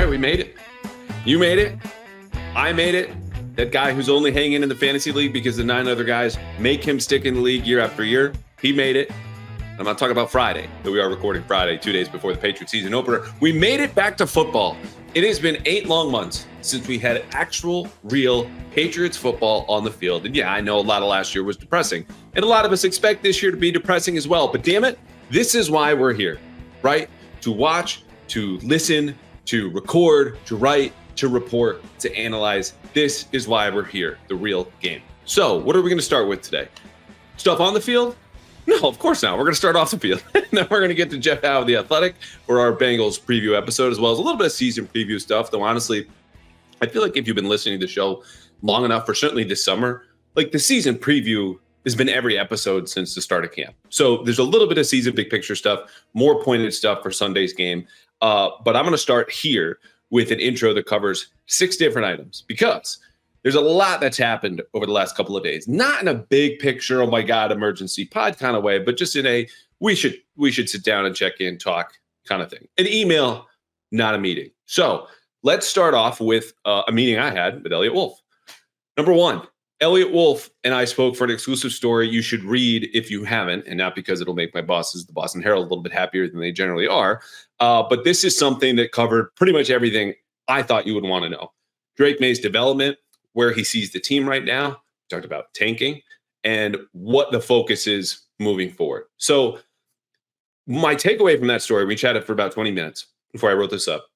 we made it. You made it. I made it. That guy who's only hanging in the fantasy league because the 9 other guys make him stick in the league year after year. He made it. I'm not talking about Friday, that we are recording Friday, 2 days before the Patriots season opener. We made it back to football. It has been 8 long months since we had actual, real Patriots football on the field. And yeah, I know a lot of last year was depressing. And a lot of us expect this year to be depressing as well. But damn it, this is why we're here, right? To watch, to listen, to record, to write, to report, to analyze. This is why we're here, the real game. So what are we going to start with today? Stuff on the field? No, of course not. We're going to start off the field. And then we're going to get to Jeff Howe of The Athletic for our Bengals preview episode, as well as a little bit of season preview stuff. Though, honestly, I feel like if you've been listening to the show long enough, or certainly this summer, like the season preview has been every episode since the start of camp. So there's a little bit of season big picture stuff, more pointed stuff for Sunday's game. But I'm going to start here with an intro that covers 6 different items because there's a lot that's happened over the last couple of days. Not in a big picture, oh my God, emergency pod kind of way, but just in a we should sit down and check in, talk kind of thing. An email, not a meeting. So let's start off with a meeting I had with Eliot Wolf. Number 1, Eliot Wolf and I spoke for an exclusive story you should read if you haven't, and not because it'll make my bosses, the Boston Herald, a little bit happier than they generally are. But this is something that covered pretty much everything I thought you would want to know. Drake May's development, where he sees the team right now. We talked about tanking and what the focus is moving forward. So my takeaway from that story, we chatted for about 20 minutes before I wrote this up,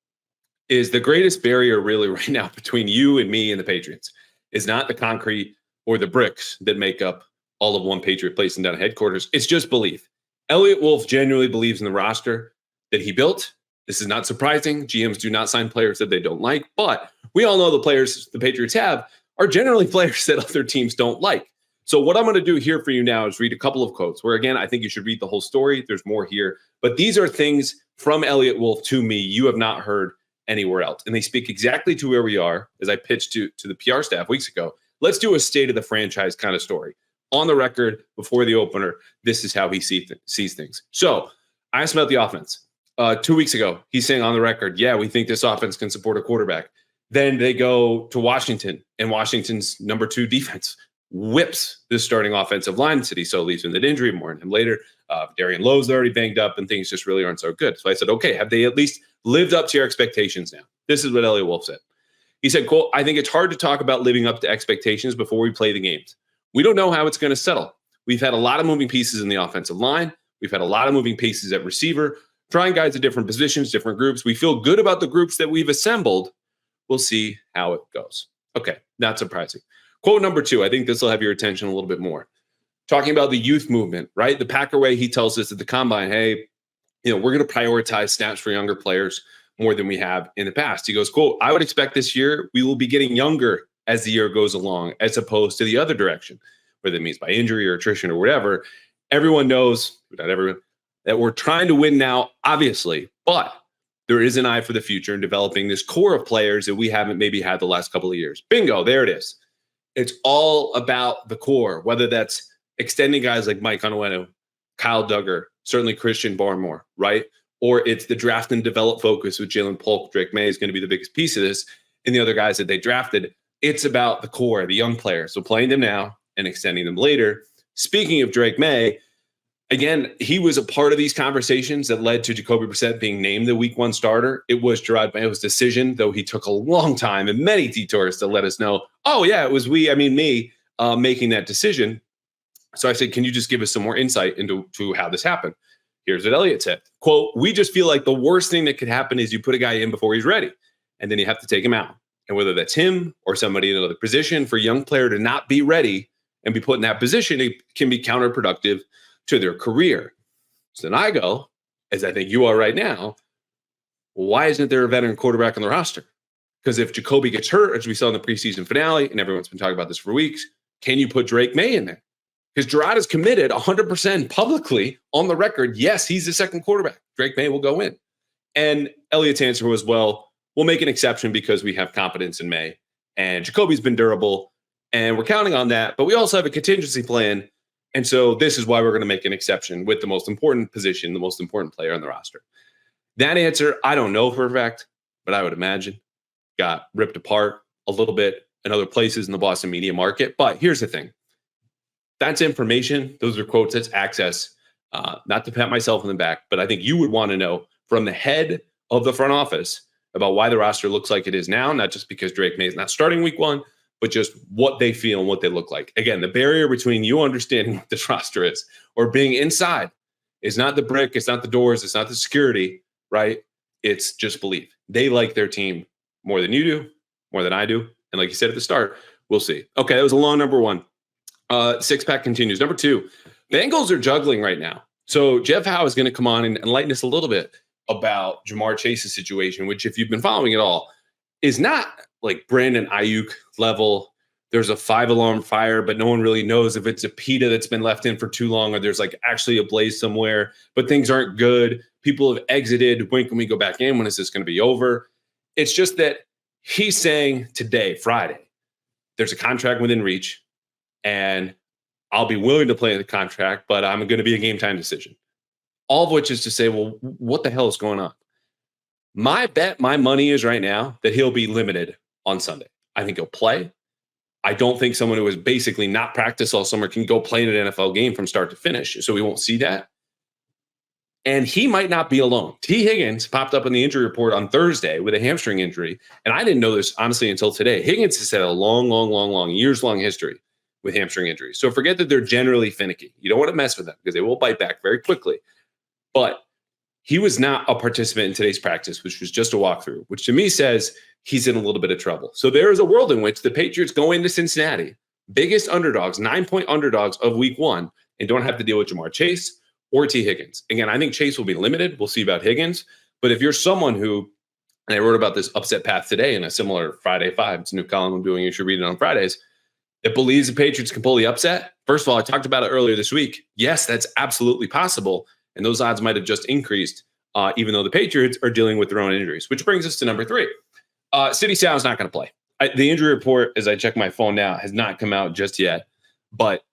is the greatest barrier really right now between you and me and the Patriots is not the concrete or the bricks that make up all of one Patriot place and down headquarters. It's just belief. Eliot Wolf genuinely believes in the roster that he built. This is not surprising. GMs do not sign players that they don't like, but we all know the players the Patriots have are generally players that other teams don't like. So what I'm going to do here for you now is read a couple of quotes where, again, I think you should read the whole story. There's more here, but these are things from Eliot Wolf to me you have not heard anywhere else. And they speak exactly to where we are, as I pitched to the PR staff weeks ago. Let's do a state of the franchise kind of story. On the record, before the opener, this is how he sees things. So I asked him about the offense. 2 weeks ago, he's saying on the record, yeah, we think this offense can support a quarterback. Then they go to Washington, and Washington's number 2 defense whips the starting offensive line. City so leaves him that injury, more on him later. Darian Lowe's already banged up, and things just really aren't so good. So I said, okay, have they at least lived up to your expectations now? This is what Eliot Wolf said. He said, quote, I think it's hard to talk about living up to expectations before we play the games. We don't know how it's going to settle. We've had a lot of moving pieces in the offensive line. We've had a lot of moving pieces at receiver, trying guys at different positions, different groups. We feel good about the groups that we've assembled. We'll see how it goes. Okay, not surprising. Quote number 2, I think this will have your attention a little bit more. Talking about the youth movement, right? The Packer way, he tells us at the combine, hey, we're going to prioritize snaps for younger players more than we have in the past. He goes, quote, I would expect this year we will be getting younger as the year goes along, as opposed to the other direction, whether it means by injury or attrition or whatever. Everyone knows, not everyone, that we're trying to win now, obviously, but there is an eye for the future in developing this core of players that we haven't maybe had the last couple of years. Bingo, there it is. It's all about the core, whether that's extending guys like Mike Onwenu, Kyle Duggar, certainly Christian Barmore, right? Or it's the draft and develop focus with Jalen Polk. Drake May is going to be the biggest piece of this, and the other guys that they drafted. It's about the core, the young players. So playing them now and extending them later. Speaking of Drake May, again, he was a part of these conversations that led to Jacoby Brissett being named the week 1 starter. It was Gerard Mayo's decision, though he took a long time and many detours to let us know, oh, yeah, it was me making that decision. So I said, can you just give us some more insight into how this happened? Here's what Eliot said. Quote, we just feel like the worst thing that could happen is you put a guy in before he's ready, and then you have to take him out. And whether that's him or somebody in another position, for a young player to not be ready and be put in that position, it can be counterproductive to their career. So then I go, as I think you are right now, why isn't there a veteran quarterback on the roster? Because if Jacoby gets hurt, as we saw in the preseason finale, and everyone's been talking about this for weeks, can you put Drake May in there? Because Gerard is committed 100% publicly on the record. Yes, he's the second quarterback. Drake May will go in. And Eliot's answer was, well, we'll make an exception because we have confidence in May. And Jacoby's been durable, and we're counting on that. But we also have a contingency plan. And so this is why we're going to make an exception with the most important position, the most important player on the roster. That answer, I don't know for a fact. but I would imagine got ripped apart a little bit in other places in the Boston media market. But here's the thing. That's information. Those are quotes. That's access. Not to pat myself on the back, but I think you would want to know from the head of the front office about why the roster looks like it is now, not just because Drake May is not starting week one, but just what they feel and what they look like. Again, the barrier between you understanding what this roster is or being inside is not the brick, it's not the doors, it's not the security, right? It's just belief. They like their team more than you do, more than I do. And like you said at the start, we'll see. Okay, that was a long number one. Six-pack continues. Number two, Bengals are juggling right now. So Jeff Howe is going to come on and enlighten us a little bit about Jamar Chase's situation, which, if you've been following it all, is not like Brandon Ayuk level. There's a 5-alarm fire, but no one really knows if it's a PETA that's been left in for too long or there's like actually a blaze somewhere, but things aren't good. People have exited. When can we go back in? When is this going to be over? It's just that he's saying today, Friday, there's a contract within reach, and I'll be willing to play the contract, but I'm going to be a game time decision. All of which is to say, well, what the hell is going on? My bet, my money is right now that he'll be limited on Sunday. I think he'll play. I don't think someone who has basically not practiced all summer can go play in an NFL game from start to finish. So we won't see that. And he might not be alone. T. Higgins popped up in the injury report on Thursday with a hamstring injury. And I didn't know this, honestly, until today. Higgins has had a long, years-long history with hamstring injuries. So forget that they're generally finicky. You don't want to mess with them because they will bite back very quickly. But he was not a participant in today's practice, which was just a walkthrough, which to me says he's in a little bit of trouble. So there is a world in which the Patriots go into Cincinnati, biggest underdogs, 9-point underdogs of week one, and don't have to deal with Jamar Chase or T. Higgins. Again, I think Chase will be limited. We'll see about Higgins. But if you're someone who, and I wrote about this upset path today in a similar Friday 5, it's a new column I'm doing, you should read it on Fridays, that believes the Patriots can pull the upset. First of all, I talked about it earlier this week. Yes, that's absolutely possible. And those odds might have just increased, even though the Patriots are dealing with their own injuries, which brings us to number 3. City Sal is not going to play. The injury report, as I check my phone now, has not come out just yet. But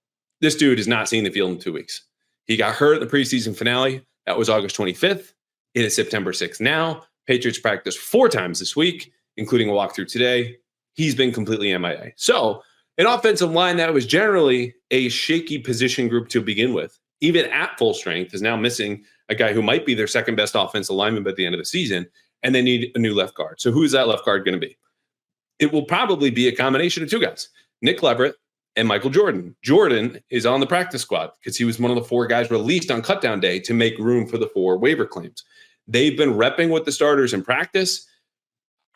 this dude is not seeing the field in 2 weeks. He got hurt in the preseason finale. That was August 25th. It is September 6th now. Patriots practiced 4 times this week, including a walkthrough today. He's been completely MIA. So an offensive line that was generally a shaky position group to begin with, even at full strength, is now missing a guy who might be their second best offensive lineman by the end of the season, and they need a new left guard. So who is that left guard going to be? It will probably be a combination of 2 guys, Nick Leverett and Michael Jordan. Jordan is on the practice squad because he was one of the 4 guys released on cutdown day to make room for the 4 waiver claims. They've been repping with the starters in practice.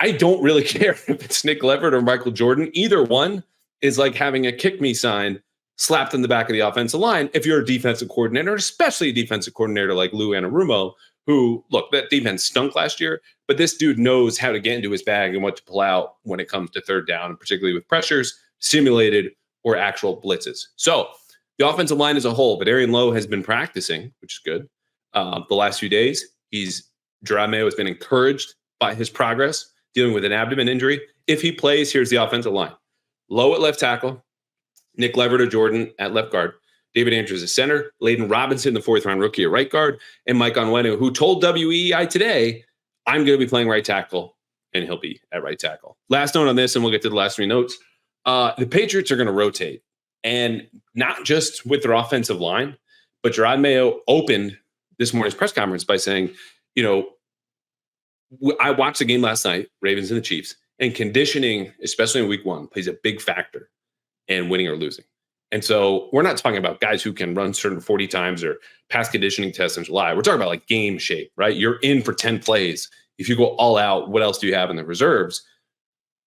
I don't really care if it's Nick Leverett or Michael Jordan. Either one is like having a kick me sign slapped in the back of the offensive line if you're a defensive coordinator, especially a defensive coordinator like Lou Anarumo, who, look, that defense stunk last year, but this dude knows how to get into his bag and what to pull out when it comes to third down, and particularly with pressures, simulated or actual blitzes. So the offensive line as a whole, but Arian Lowe has been practicing, which is good. The last few days, Gerard Mayo has been encouraged by his progress dealing with an abdomen injury. If he plays, here's the offensive line. Lowe at left tackle, Nick Leverett or Jordan at left guard, David Andrews at center, Layden Robinson, the 4th-round rookie at right guard, and Mike Onwenu, who told WEEI today, I'm going to be playing right tackle, and he'll be at right tackle. Last note on this, and we'll get to the last 3 notes. The Patriots are going to rotate, and not just with their offensive line, but Gerard Mayo opened this morning's press conference by saying, I watched the game last night, Ravens and the Chiefs, and conditioning, especially in week 1, plays a big factor in winning or losing. And so we're not talking about guys who can run certain 40 times or pass conditioning tests in July. We're talking about like game shape, right? You're in for 10 plays. If you go all out, what else do you have in the reserves?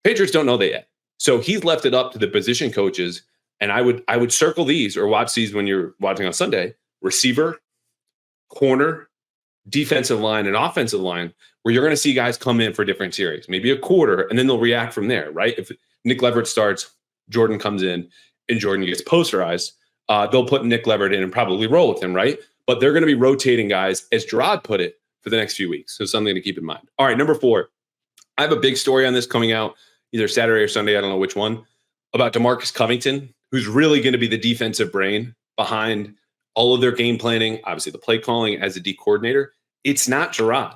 Patriots don't know that yet. So he's left it up to the position coaches. And I would circle these or watch these when you're watching on Sunday: receiver, corner, defensive line, and offensive line, where you're going to see guys come in for different series, maybe a quarter, and then they'll react from there, right? If Nick Leverett starts, Jordan comes in, and Jordan gets posterized, they'll put Nick Leverett in and probably roll with him, right? But they're going to be rotating guys, as Gerard put it, for the next few weeks. So something to keep in mind. All right, number 4. I have a big story on this coming out either Saturday or Sunday, I don't know which one, about DeMarcus Covington, who's really going to be the defensive brain behind all of their game planning, obviously the play calling as a D coordinator. It's not Gerard.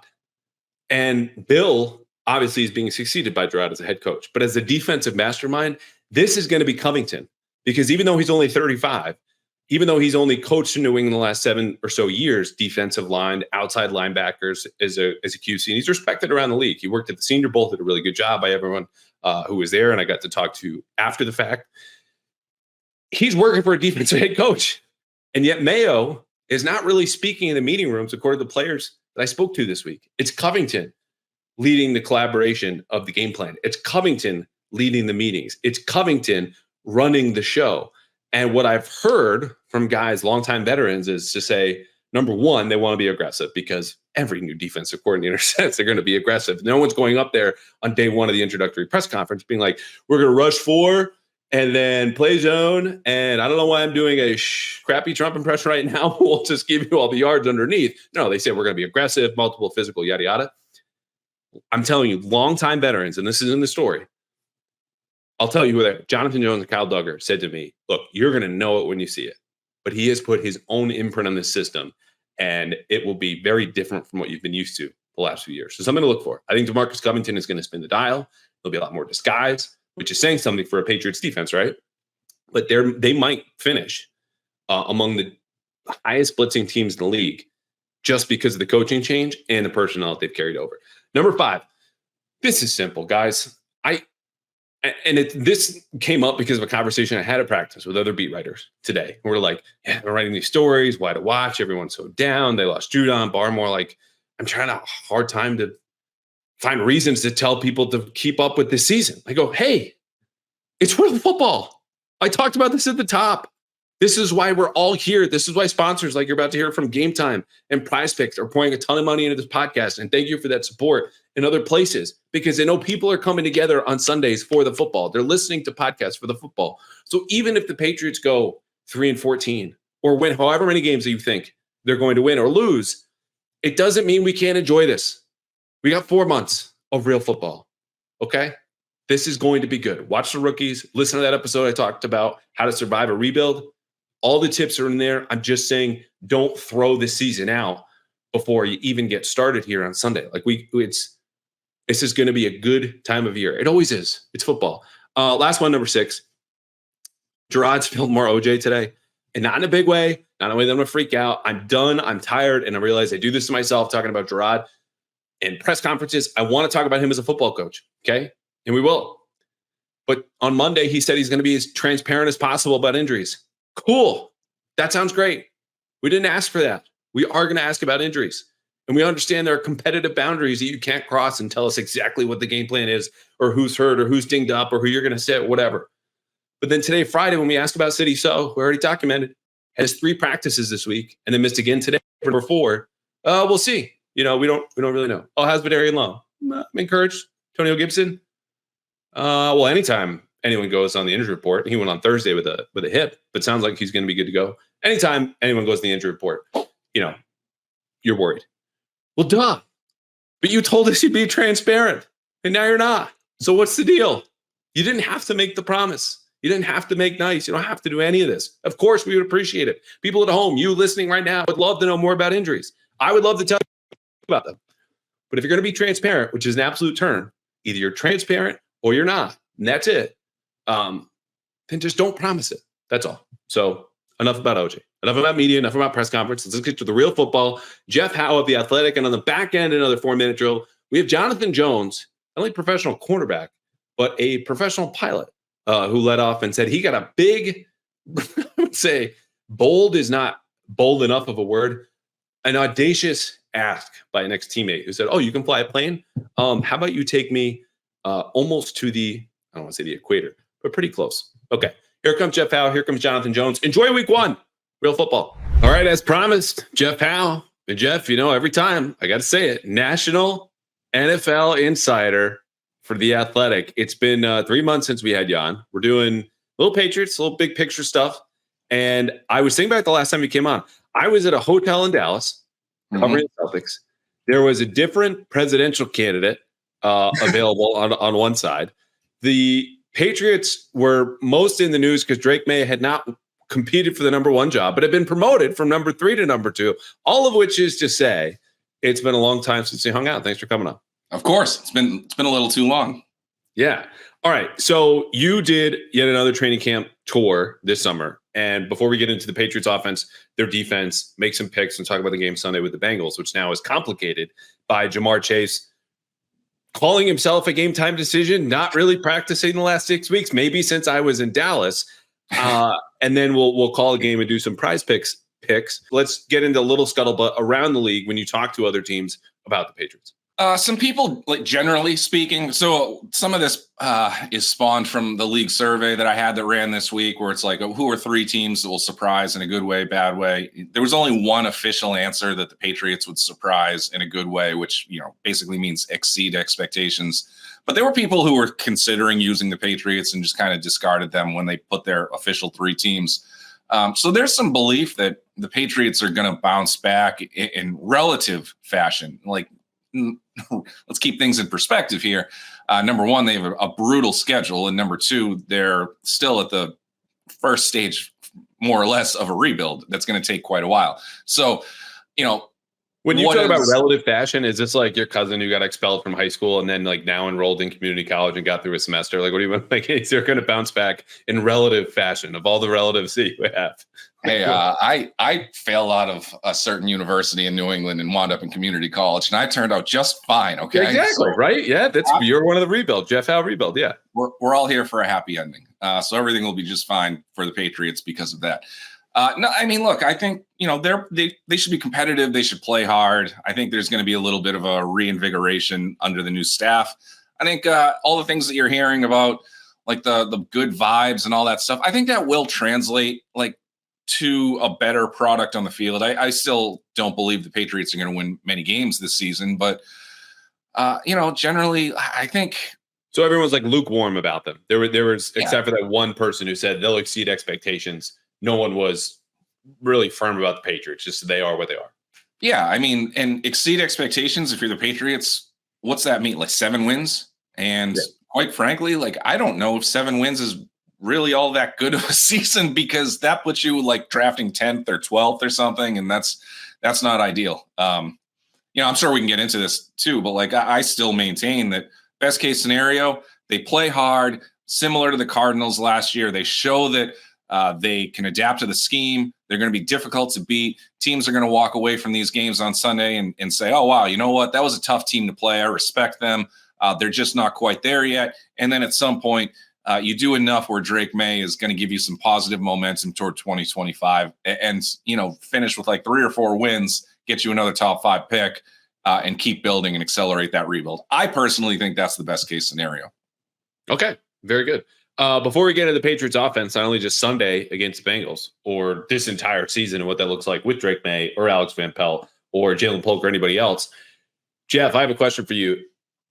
And Bill obviously he's being succeeded by Gerard as a head coach. But as a defensive mastermind, this is going to be Covington, because even though he's only 35, even though he's only coached in New England the last 7 or so years, defensive line, outside linebackers as a QC, and he's respected around the league. He worked at the Senior Bowl, did a really good job by everyone who was there, and I got to talk to after the fact. He's working for a defensive head coach, and yet Mayo is not really speaking in the meeting rooms, according to the players that I spoke to this week. It's Covington leading the collaboration of the game plan. It's Covington leading the meetings. It's Covington running the show. And what I've heard from guys, longtime veterans, is to say, number one, they want to be aggressive, because every new defensive coordinator says they're going to be aggressive. No one's going up there on day one of the introductory press conference being like, we're going to rush 4 and then play zone. And I don't know why I'm doing a crappy Trump impression right now. We'll just give you all the yards underneath. No, they say we're going to be aggressive, multiple physical, yada, yada. I'm telling you, longtime veterans, and this is in the story, I'll tell you who they are. Jonathan Jones and Kyle Duggar said to me, look, you're going to know it when you see it. But he has put his own imprint on this system, and it will be very different from what you've been used to the last few years. So something to look for. I think DeMarcus Covington is going to spin the dial. There'll be a lot more disguise, which is saying something for a Patriots defense, right? But they might finish among the highest blitzing teams in the league just because of the coaching change and the personnel that they've carried over. Number 5, this is simple, guys. This came up because of a conversation I had at practice with other beat writers today. We're like, yeah, we're writing these stories, why to watch, everyone's so down. They lost Judon, Barmore. Like, I'm trying a hard time to find reasons to tell people to keep up with this season. I go, hey, it's real football. I talked about this at the top. This is why we're all here. This is why sponsors like you're about to hear from Game Time and Prize Picks are pouring a ton of money into this podcast. And thank you for that support in other places, because they know people are coming together on Sundays for the football. They're listening to podcasts for the football. So even if the Patriots go 3-14 or win however many games that you think they're going to win or lose, it doesn't mean we can't enjoy this. We got 4 months of real football. Okay? This is going to be good. Watch the rookies. Listen to that episode I talked about how to survive a rebuild. All the tips are in there. I'm just saying, don't throw the season out before you even get started here on Sunday. Like this is going to be a good time of year. It always is. It's football. Last one, number 6. Gerard's filmed more OJ today, and not in a big way, not in a way that I'm going to freak out. I'm done. I'm tired, and I realize I do this to myself talking about Gerard in press conferences. I want to talk about him as a football coach, okay? And we will. But on Monday, he said he's going to be as transparent as possible about injuries. Cool. That sounds great. We didn't ask for that. We are going to ask about injuries. And we understand there are competitive boundaries that you can't cross and tell us exactly what the game plan is, or who's hurt, or who's dinged up, or who you're going to sit, whatever. But then today, Friday, when we asked about City So, we already documented, has 3 practices this week and then missed again today for number 4. We'll see. We don't really know. Oh, how's Badarian Lowe? I'm encouraged. Antonio Gibson? Well, anytime anyone goes on the injury report, he went on Thursday with a hip, but sounds like he's going to be good to go. Anytime anyone goes to the injury report, you're worried. Well, duh. But you told us you'd be transparent, and now you're not. So what's the deal? You didn't have to make the promise. You didn't have to make nice. You don't have to do any of this. Of course, we would appreciate it. People at home, you listening right now, would love to know more about injuries. I would love to tell you about them. But if you're going to be transparent, which is an absolute term, either you're transparent or you're not, and that's it, then just don't promise it. That's all. So enough about OJ. Enough about media. Enough about press conferences. Let's get to the real football. Jeff Howe of The Athletic. And on the back end, another 4-minute drill, we have Jonathan Jones, not only professional cornerback, but a professional pilot who led off and said he got a big, I would say, bold is not bold enough of a word, an audacious ask by an ex-teammate who said, oh, you can fly a plane? How about you take me almost to the, I don't want to say the equator, but pretty close. Okay, here comes Jeff Howe. Here comes Jonathan Jones. Enjoy week 1. Real football. All right, as promised, Jeff Howe. And Jeff, every time, I got to say it, national NFL insider for The Athletic. It's been 3 months since we had you on. We're doing little Patriots, little big picture stuff. And I was thinking back the last time you came on. I was at a hotel in Dallas covering the Celtics. There was a different presidential candidate available on one side. The Patriots were most in the news because Drake May had not competed for the number 1 job, but had been promoted from number 3 to number 2, all of which is to say it's been a long time since we hung out. Thanks for coming on. Of course, it's been a little too long. Yeah. All right. So you did yet another training camp tour this summer. And before we get into the Patriots offense, their defense, make some picks and talk about the game Sunday with the Bengals, which now is complicated by Jamar Chase calling himself a game time decision, not really practicing the last 6 weeks, maybe since I was in Dallas. And then we'll call a game and do some prize picks. Let's get into a little scuttlebutt around the league when you talk to other teams about the Patriots. Some people, like generally speaking, so some of this is spawned from the league survey that I had that ran this week, where it's like, who are 3 teams that will surprise in a good way, bad way? There was only one official answer that the Patriots would surprise in a good way, which, basically means exceed expectations. But there were people who were considering using the Patriots and just kind of discarded them when they put their official 3 teams. So there's some belief that the Patriots are going to bounce back in relative fashion. Like, let's keep things in perspective here. Number one, they have a brutal schedule. And number 2, they're still at the first stage, more or less, of a rebuild that's going to take quite a while. So, when you talk about relative fashion, is this like your cousin who got expelled from high school and then like now enrolled in community college and got through a semester? Like, what do you want? Like, they're going to bounce back in relative fashion of all the relatives that you have. Hey, I failed out of a certain university in New England and wound up in community college, and I turned out just fine. Okay, exactly, so, right? Yeah, you're one of the rebuild, Jeff Howe rebuld. Yeah, we're all here for a happy ending, so everything will be just fine for the Patriots because of that. No, I mean, look, I think they should be competitive. They should play hard. I think there's going to be a little bit of a reinvigoration under the new staff. I think all the things that you're hearing about, like the good vibes and all that stuff, I think that will translate to a better product on the field. I still don't believe the Patriots are going to win many games this season, but generally, I think. So everyone's like lukewarm about them. There was except for that one person who said they'll exceed expectations. No one was really firm about the Patriots, just they are what they are. Yeah, I mean, and exceed expectations, if you're the Patriots, what's that mean? Like 7 wins? And quite frankly, I don't know if 7 wins is really all that good of a season, because that puts you drafting 10th or 12th or something, and that's not ideal. I'm sure we can get into this too, but I still maintain that best case scenario, they play hard, similar to the Cardinals last year. They show that they can adapt to the scheme. They're going to be difficult to beat. Teams are going to walk away from these games on Sunday and say, oh, wow, you know what? That was a tough team to play. I respect them. They're just not quite there yet. And then at some point, you do enough where Drake May is going to give you some positive momentum toward 2025 and finish with 3 or 4 wins, get you another top 5 pick, and keep building and accelerate that rebuild. I personally think that's the best case scenario. Okay, very good. Before we get into the Patriots offense, not only just Sunday against the Bengals or this entire season and what that looks like with Drake May or Alex Van Pelt or Jalen Polk or anybody else, Jeff, I have a question for you.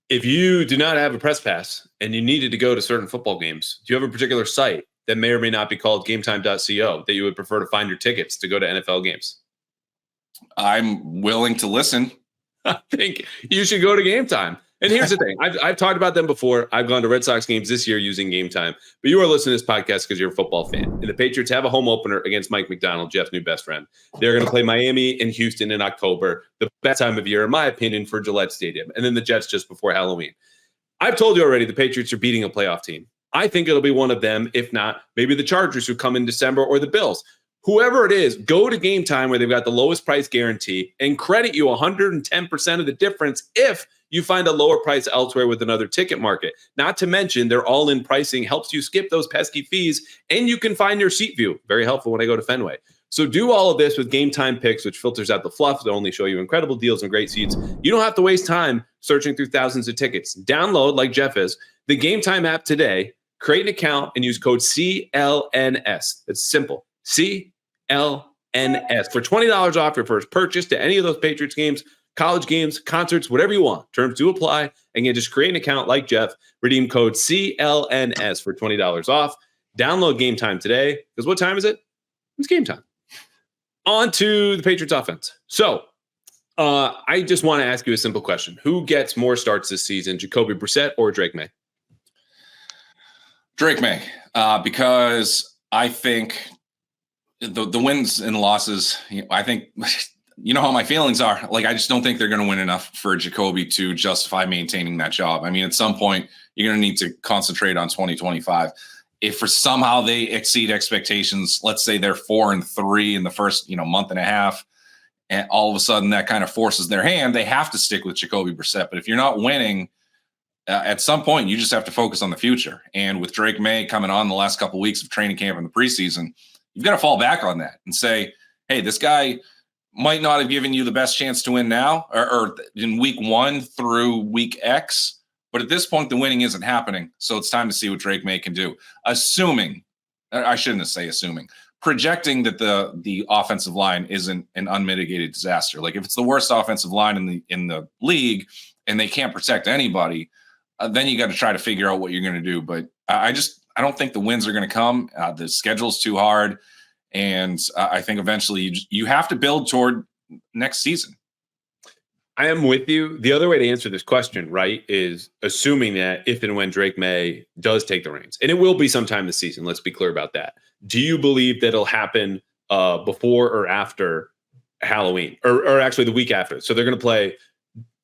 If you do not have a press pass and you needed to go to certain football games, do you have a particular site that may or may not be called gametime.co that you would prefer to find your tickets to go to NFL games? I'm willing to listen. I think you should go to Game Time. And here's the thing. I've talked about them before. I've gone to Red Sox games this year using Game Time. But you are listening to this podcast because you're a football fan. And the Patriots have a home opener against Mike McDonald, Jeff's new best friend. They're going to play Miami and Houston in October, the best time of year, in my opinion, for Gillette Stadium. And then the Jets just before Halloween. I've told you already the Patriots are beating a playoff team. I think it'll be one of them, if not maybe the Chargers who come in December or the Bills. Whoever it is, go to Game Time where they've got the lowest price guarantee and credit you 110% of the difference if you find a lower price elsewhere with another ticket market. Not to mention their all-in pricing helps you skip those pesky fees, and you can find your seat view. Very helpful when I go to Fenway. So do all of this with Game Time Picks, which filters out the fluff to only show you incredible deals and great seats. You don't have to waste time searching through thousands of tickets. Download, like Jeff is, the Game Time app today, create an account, and use code CLNS. It's simple. CLNS for $20 off your first purchase to any of those Patriots games, college games, concerts, whatever you want. Terms do apply. Again, just create an account like Jeff. Redeem code CLNS for $20 off. Download Game Time today. Because what time is it? It's Game Time. On to the Patriots offense. So I just want to ask you a simple question. Who gets more starts this season, Jacoby Brissett or Drake May? Drake May, because I think the wins and losses, I think you know how my feelings are. Like, I just don't think they're going to win enough for Jacoby to justify maintaining that job. I mean, at some point, you're going to need to concentrate on 2025. If for somehow they exceed expectations, let's say they're 4-3 in the first, month and a half, and all of a sudden that kind of forces their hand, they have to stick with Jacoby Brissett. But if you're not winning, at some point, you just have to focus on the future. And with Drake May coming on the last couple of weeks of training camp in the preseason, you've got to fall back on that and say, hey, this guy might not have given you the best chance to win now or in week 1 through week X. But at this point, the winning isn't happening. So it's time to see what Drake May can do. Assuming, I shouldn't say assuming, projecting that the offensive line isn't an unmitigated disaster. Like if it's the worst offensive line in the league and they can't protect anybody, then you got to try to figure out what you're going to do. But I don't think the wins are going to come. The schedule's too hard. And I think eventually you have to build toward next season. I am with you. The other way to answer this question, right, is assuming that if and when Drake May does take the reins, and it will be sometime this season, let's be clear about that. Do you believe that it'll happen before or after Halloween, or actually the week after? So they're going to play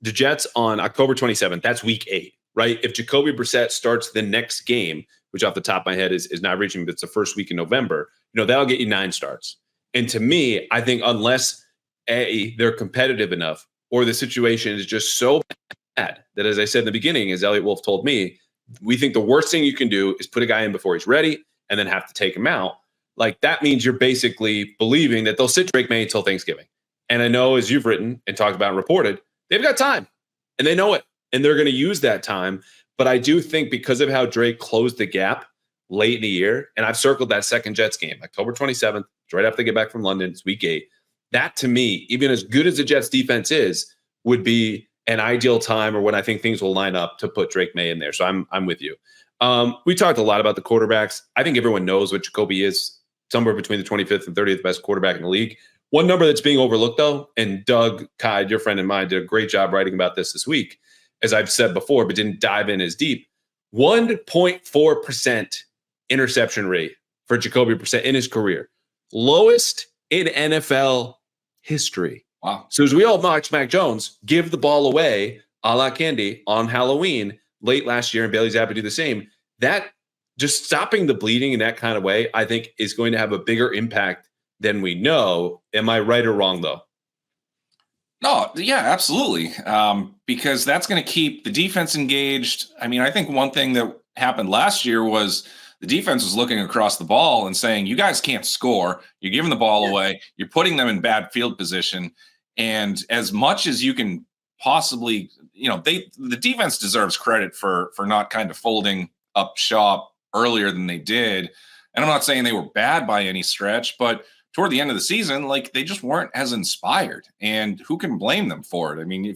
the Jets on October 27th. That's week 8, right? If Jacoby Brissett starts the next game, which off the top of my head is not reaching, but it's the first week in November, that'll get you 9 starts. And to me, I think unless they're competitive enough, or the situation is just so bad that, as I said in the beginning, as Eliot Wolf told me, we think the worst thing you can do is put a guy in before he's ready and then have to take him out. Like that means you're basically believing that they'll sit Drake May until Thanksgiving. And I know, as you've written and talked about and reported, they've got time and they know it and they're going to use that time. But I do think because of how Drake closed the gap late in the year, and I've circled that second Jets game, October 27th, it's right after they get back from London, it's week 8. That, to me, even as good as the Jets defense is, would be an ideal time or when I think things will line up to put Drake May in there. So I'm with you. We talked a lot about the quarterbacks. I think everyone knows what Jacoby is, somewhere between the 25th and 30th best quarterback in the league. One number that's being overlooked, though, and Doug Kide, your friend and mine, did a great job writing about this week, as I've said before, but didn't dive in as deep. 1.4% interception rate for Jacoby Brissett in his career. Lowest in NFL history. Wow. So as we all watch Mac Jones give the ball away a la Candy on Halloween late last year, and Bailey Zappa do the same, that just stopping the bleeding in that kind of way, I think is going to have a bigger impact than we know. Am I right or wrong, though? No, yeah, absolutely. Because that's going to keep the defense engaged. I mean, I think one thing that happened last year was the defense was looking across the ball and saying, you guys can't score. You're giving the ball away. You're putting them in bad field position. And as much as you can possibly, the defense deserves credit for not kind of folding up shop earlier than they did. And I'm not saying they were bad by any stretch, but toward the end of the season, like they just weren't as inspired. And who can blame them for it? I mean,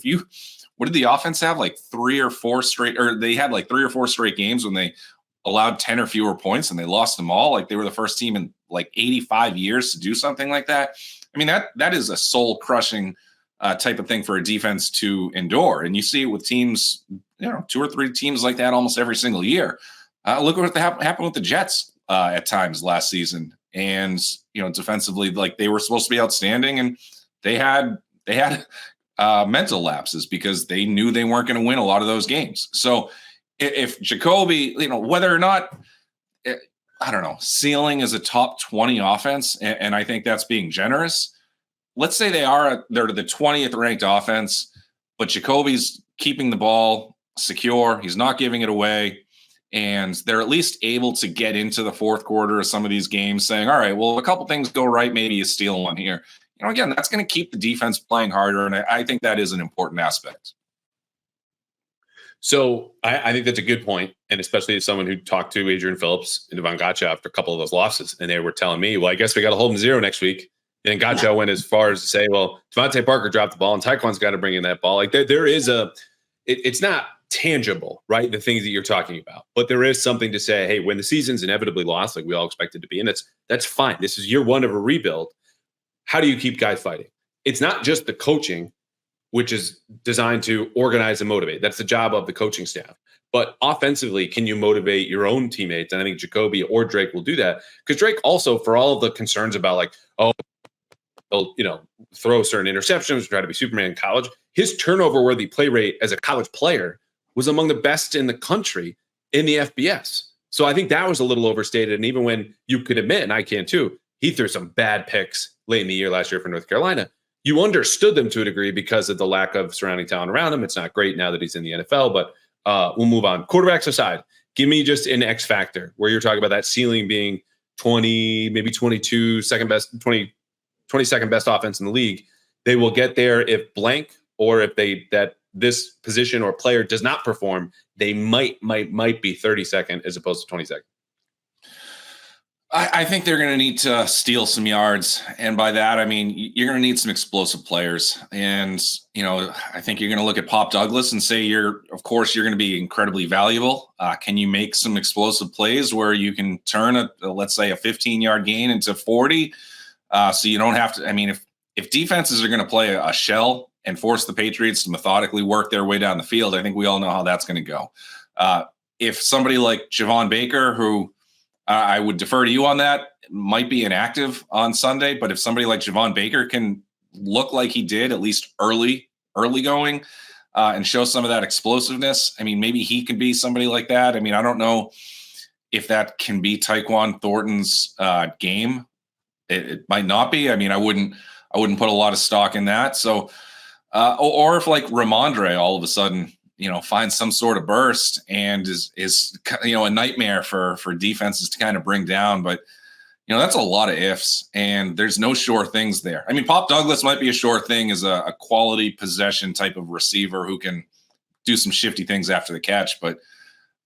what did the offense have? Like 3 or 4 straight, or they had like 3 or 4 straight games when they allowed 10 or fewer points and they lost them all. Like they were the first team in like 85 years to do something like that. I mean, that is a soul crushing type of thing for a defense to endure. And you see it with teams, 2 or 3 teams like that almost every single year. Look at what happened with the Jets at times last season. And, defensively, like they were supposed to be outstanding and they had mental lapses because they knew they weren't going to win a lot of those games. So if Jacoby, whether or not, I don't know, ceiling is a top 20 offense, and I think that's being generous. Let's say they're the 20th ranked offense, but Jacoby's keeping the ball secure. He's not giving it away. And they're at least able to get into the fourth quarter of some of these games saying, all right, well, if a couple things go right, maybe you steal one here. Again, that's going to keep the defense playing harder. And I think that is an important aspect. So I think that's a good point, and especially as someone who talked to Adrian Phillips and Devon Gotcha after a couple of those losses, and they were telling me, well, I guess we got to hold them 0 next week. And Gotcha went as far as to say, well, Devontae Parker dropped the ball, and Tyquan's got to bring in that ball. Like there is it's not tangible, right? The things that you're talking about, but there is something to say, hey, when the season's inevitably lost, like we all expect it to be, and that's fine. This is year 1 of a rebuild. How do you keep guys fighting? It's not just the coaching, which is designed to organize and motivate. That's the job of the coaching staff. But offensively, can you motivate your own teammates? And I think Jacoby or Drake will do that, because Drake also, for all of the concerns about like, oh, He'll, throw certain interceptions, try to be Superman in college. His turnover-worthy play rate as a college player was among the best in the country in the FBS. So I think that was a little overstated. And even when you could admit, and I can too, he threw some bad picks late in the year last year for North Carolina. You understood them to a degree because of the lack of surrounding talent around him. It's not great now that he's in the NFL, but we'll move on. Quarterbacks aside, give me just an X factor where you're talking about that ceiling being 20, maybe 22, 22nd best offense in the league. They will get there if blank, or if this position or player does not perform, they might be 32nd as opposed to 22nd. I think they're going to need to steal some yards. And by that, I mean, you're going to need some explosive players. And, I think you're going to look at Pop Douglas and say, of course, you're going to be incredibly valuable. Can you make some explosive plays where you can turn let's say a 15-yard gain into 40? So you don't have to, I mean, if defenses are going to play a shell and force the Patriots to methodically work their way down the field, I think we all know how that's going to go. If somebody like Javon Baker, who I would defer to you on that, might be inactive on Sunday, but if somebody like Javon Baker can look like he did, at least early going, and show some of that explosiveness, I mean, maybe he could be somebody like that. I mean, I don't know if that can be Tyquan Thornton's game. It might not be. I mean, I wouldn't put a lot of stock in that. So, or if like Ramondre all of a sudden, finds some sort of burst and is a nightmare for defenses to kind of bring down. But, that's a lot of ifs, and there's no sure things there. I mean, Pop Douglas might be a sure thing as a quality possession type of receiver who can do some shifty things after the catch, but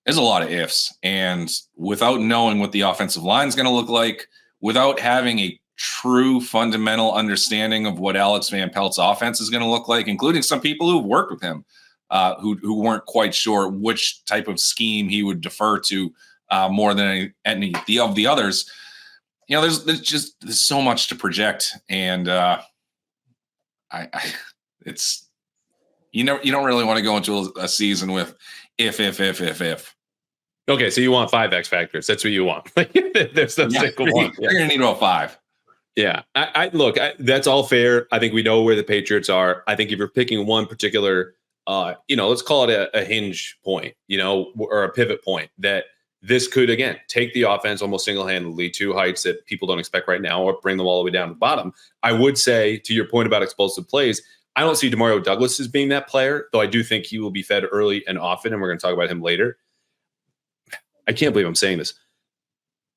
there's a lot of ifs. And without knowing what the offensive line is going to look like, without having a true fundamental understanding of what Alex Van Pelt's offense is going to look like, including some people who've worked with him, who weren't quite sure which type of scheme he would defer to more than any of the others. There's so much to project, and it's you don't really want to go into a season with if. Okay, so you want 5 X factors. That's what you want. There's no single one. You're going to need about 5. Yeah. Look, that's all fair. I think we know where the Patriots are. I think if you're picking one particular, let's call it a hinge point, or a pivot point, that this could, again, take the offense almost single-handedly to heights that people don't expect right now, or bring them all the way down to the bottom. I would say, to your point about explosive plays, I don't see Demario Douglas as being that player, though I do think he will be fed early and often, and we're going to talk about him later. I can't believe I'm saying this,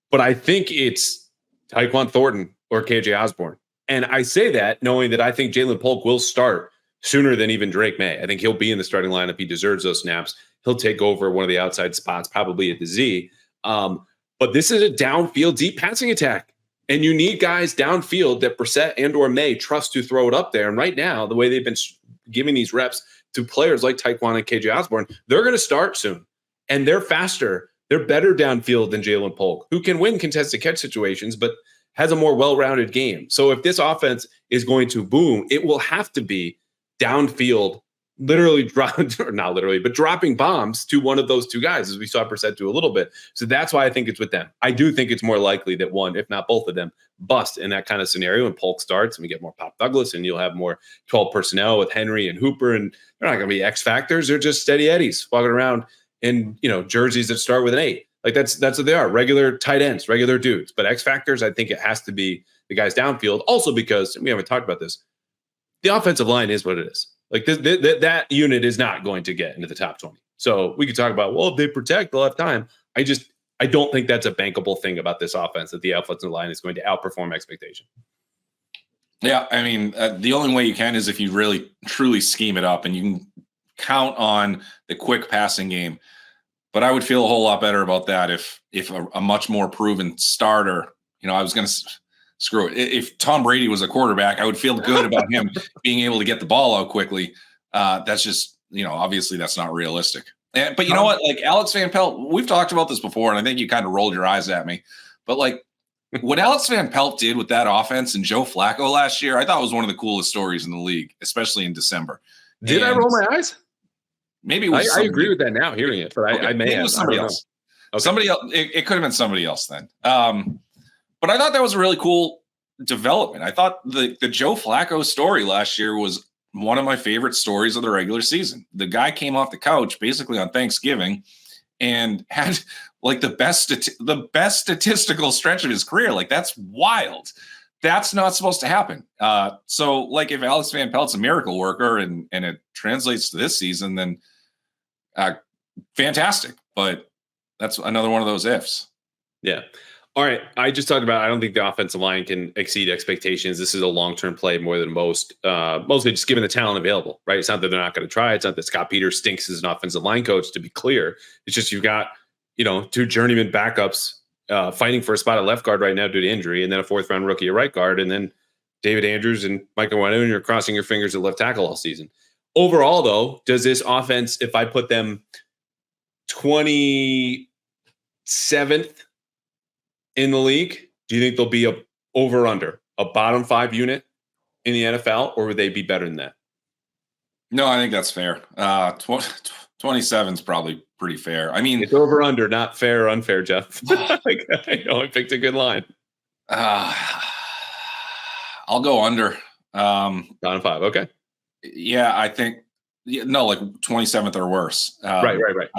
but I think it's Tyquan Thornton or KJ Osborne. And I say that knowing that I think Jalen Polk will start sooner than even Drake May. I think he'll be in the starting lineup. He deserves those snaps. He'll take over one of the outside spots, probably at the Z. But this is a downfield, deep passing attack. And you need guys downfield that Brissett and or May trust to throw it up there. And right now, the way they've been giving these reps to players like Tyquan and KJ Osborne, they're going to start soon. And they're faster. They're better downfield than Jalen Polk, who can win contested catch situations, but has a more well-rounded game. So if this offense is going to boom, it will have to be downfield, dropping bombs to one of those two guys, as we saw Brissett do a little bit. So that's why I think it's with them. I do think it's more likely that one, if not both of them, bust in that kind of scenario, and Polk starts and we get more Pop Douglas, and you'll have more 12 personnel with Henry and Hooper, and they're not going to be X factors. They're just steady Eddies walking around in jerseys that start with an 8. Like that's what they are, regular tight ends, regular dudes. But X factors, I think it has to be the guys downfield. Also because, we haven't talked about this, the offensive line is what it is. Like that unit is not going to get into the top 20. So we could talk about, well, if they protect, they'll have time. I don't think that's a bankable thing about this offense, that the offensive line is going to outperform expectation. Yeah, I mean, the only way you can is if you really truly scheme it up and you can count on the quick passing game. But I would feel a whole lot better about that if a much more proven starter, I was going to screw it. If Tom Brady was a quarterback, I would feel good about him being able to get the ball out quickly. That's just, obviously that's not realistic. But you know what? Like Alex Van Pelt, we've talked about this before, and I think you kind of rolled your eyes at me. But like what Alex Van Pelt did with that offense and Joe Flacco last year, I thought was one of the coolest stories in the league, especially in December. Did I roll my eyes? Maybe it was I agree with that now, hearing it, but I may have. It was somebody else. Okay. Somebody else. It could have been somebody else then. But I thought that was a really cool development. I thought the Joe Flacco story last year was one of my favorite stories of the regular season. The guy came off the couch basically on Thanksgiving and had like the best statistical stretch of his career. Like, that's wild. That's not supposed to happen. So like, if Alex Van Pelt's a miracle worker and it translates to this season, then fantastic. But that's another one of those ifs. Yeah. All right. I just talked about, I don't think the offensive line can exceed expectations. This is a long-term play more than most, mostly just given the talent available, right? It's not that they're not going to try. It's not that Scott Peters stinks as an offensive line coach, to be clear. It's just, you've got, two journeyman backups fighting for a spot at left guard right now due to injury, and then a 4th-round rookie at right guard, and then David Andrews and Michael Wynn, and you're crossing your fingers at left tackle all season. Overall, though, does this offense, if I put them 27th in the league, do you think they'll be a over-under, a bottom 5 unit in the NFL, or would they be better than that? No, I think that's fair. 27 is probably pretty fair. I mean, it's over-under, not fair or unfair, Jeff. I know I picked a good line. I'll go under. Bottom 5, okay. Yeah, I think like 27th or worse. Right.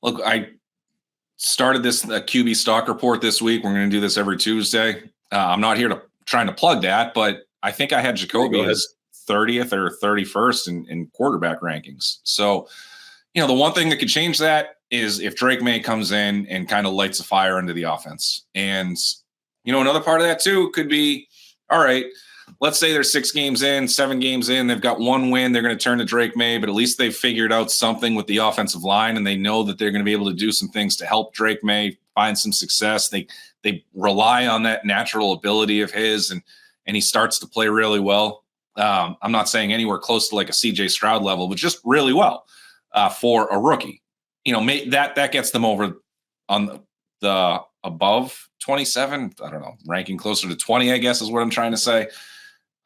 I started this QB stock report this week. We're going to do this every Tuesday. I'm not here trying to plug that, but I think I had Jacoby as 30th or 31st in quarterback rankings. So, the one thing that could change that is if Drake May comes in and kind of lights a fire into the offense. And, another part of that too could be, all right, let's say they're 7 games in, they've got 1 win. They're going to turn to Drake May, but at least they've figured out something with the offensive line, and they know that they're going to be able to do some things to help Drake May find some success. They rely on that natural ability of his, and he starts to play really well. I'm not saying anywhere close to like a CJ Stroud level, but just really well for a rookie. That gets them over on the above 27. I don't know, ranking closer to 20, I guess is what I'm trying to say.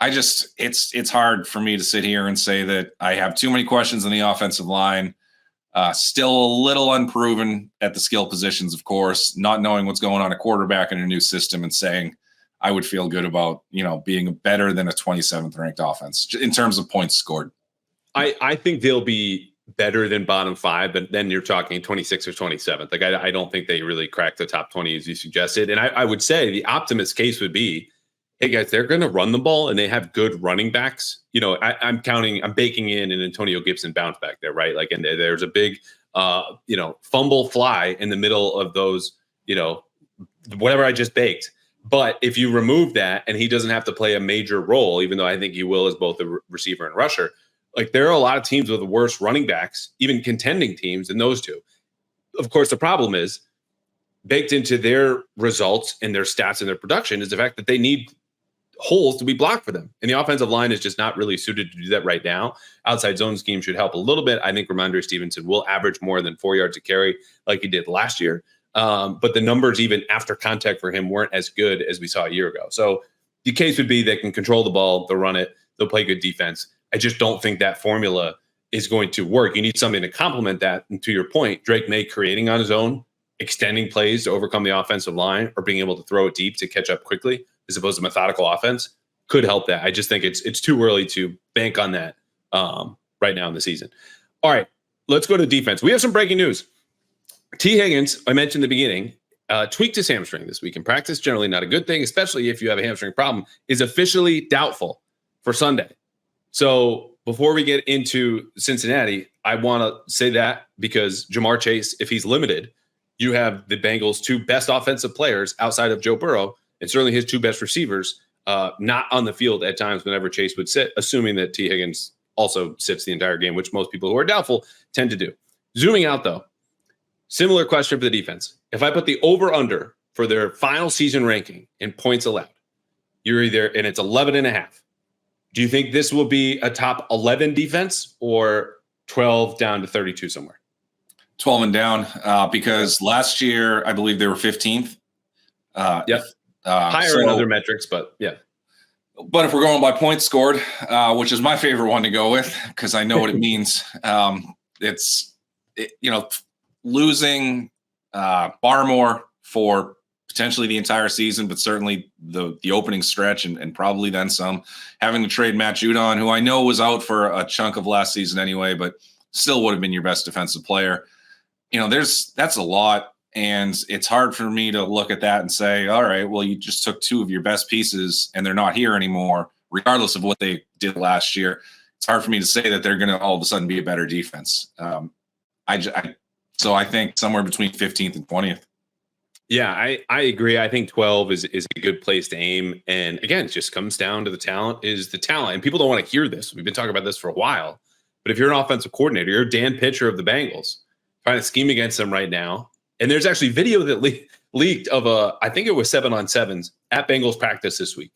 It's hard for me to sit here and say that I have too many questions in the offensive line. Still a little unproven at the skill positions, of course, not knowing what's going on at quarterback in a new system, and saying I would feel good about, being better than a 27th ranked offense in terms of points scored. I think they'll be better than bottom 5, but then you're talking 26th or 27th. Like, I don't think they really crack the top 20 as you suggested. And I would say the optimist case would be, hey guys, they're going to run the ball and they have good running backs. I'm baking in an Antonio Gibson bounce back there, right? Like, and there's a big, fumble fly in the middle of those, whatever I just baked. But if you remove that and he doesn't have to play a major role, even though I think he will as both a receiver and rusher, like, there are a lot of teams with worse running backs, even contending teams, than those two. Of course, the problem is baked into their results and their stats and their production is the fact that they need holes to be blocked for them. And the offensive line is just not really suited to do that right now. Outside zone scheme should help a little bit. I think Ramondre Stevenson will average more than 4 yards a carry like he did last year. But the numbers, even after contact for him, weren't as good as we saw a year ago. So the case would be they can control the ball, they'll run it, they'll play good defense. I just don't think that formula is going to work. You need something to complement that. And to your point, Drake May creating on his own, extending plays to overcome the offensive line, or being able to throw it deep to catch up quickly, as opposed to methodical offense, could help that. I just think it's too early to bank on that right now in the season. All right, let's go to defense. We have some breaking news. T. Higgins, I mentioned in the beginning, tweaked his hamstring this week in practice. Generally not a good thing, especially if you have a hamstring problem, is officially doubtful for Sunday. So before we get into Cincinnati, I want to say that because Jamar Chase, if he's limited, you have the Bengals' 2 best offensive players outside of Joe Burrow, and certainly his 2 best receivers, not on the field at times whenever Chase would sit, assuming that T. Higgins also sits the entire game, which most people who are doubtful tend to do. Zooming out, though, similar question for the defense. If I put the over-under for their final season ranking in points allowed, you're either, and it's 11.5. Do you think this will be a top 11 defense or 12 down to 32 somewhere? 12 and down, because last year, I believe they were 15th. Yep. Higher in other metrics, but yeah. But if we're going by points scored, which is my favorite one to go with, because I know what it means, losing Barmore for potentially the entire season, but certainly the opening stretch and probably then some. Having to trade Matt Judon, who I know was out for a chunk of last season anyway, but still would have been your best defensive player. That's a lot. And it's hard for me to look at that and say, all right, well, you just took two of your best pieces and they're not here anymore, regardless of what they did last year. It's hard for me to say that they're going to all of a sudden be a better defense. So I think somewhere between 15th and 20th. Yeah, I agree. I think 12 is a good place to aim. And again, it just comes down to the talent. And people don't want to hear this. We've been talking about this for a while. But if you're an offensive coordinator, you're Dan Pitcher of the Bengals, trying to scheme against them right now. And there's actually video that leaked of I think it was 7-on-7s at Bengals practice this week,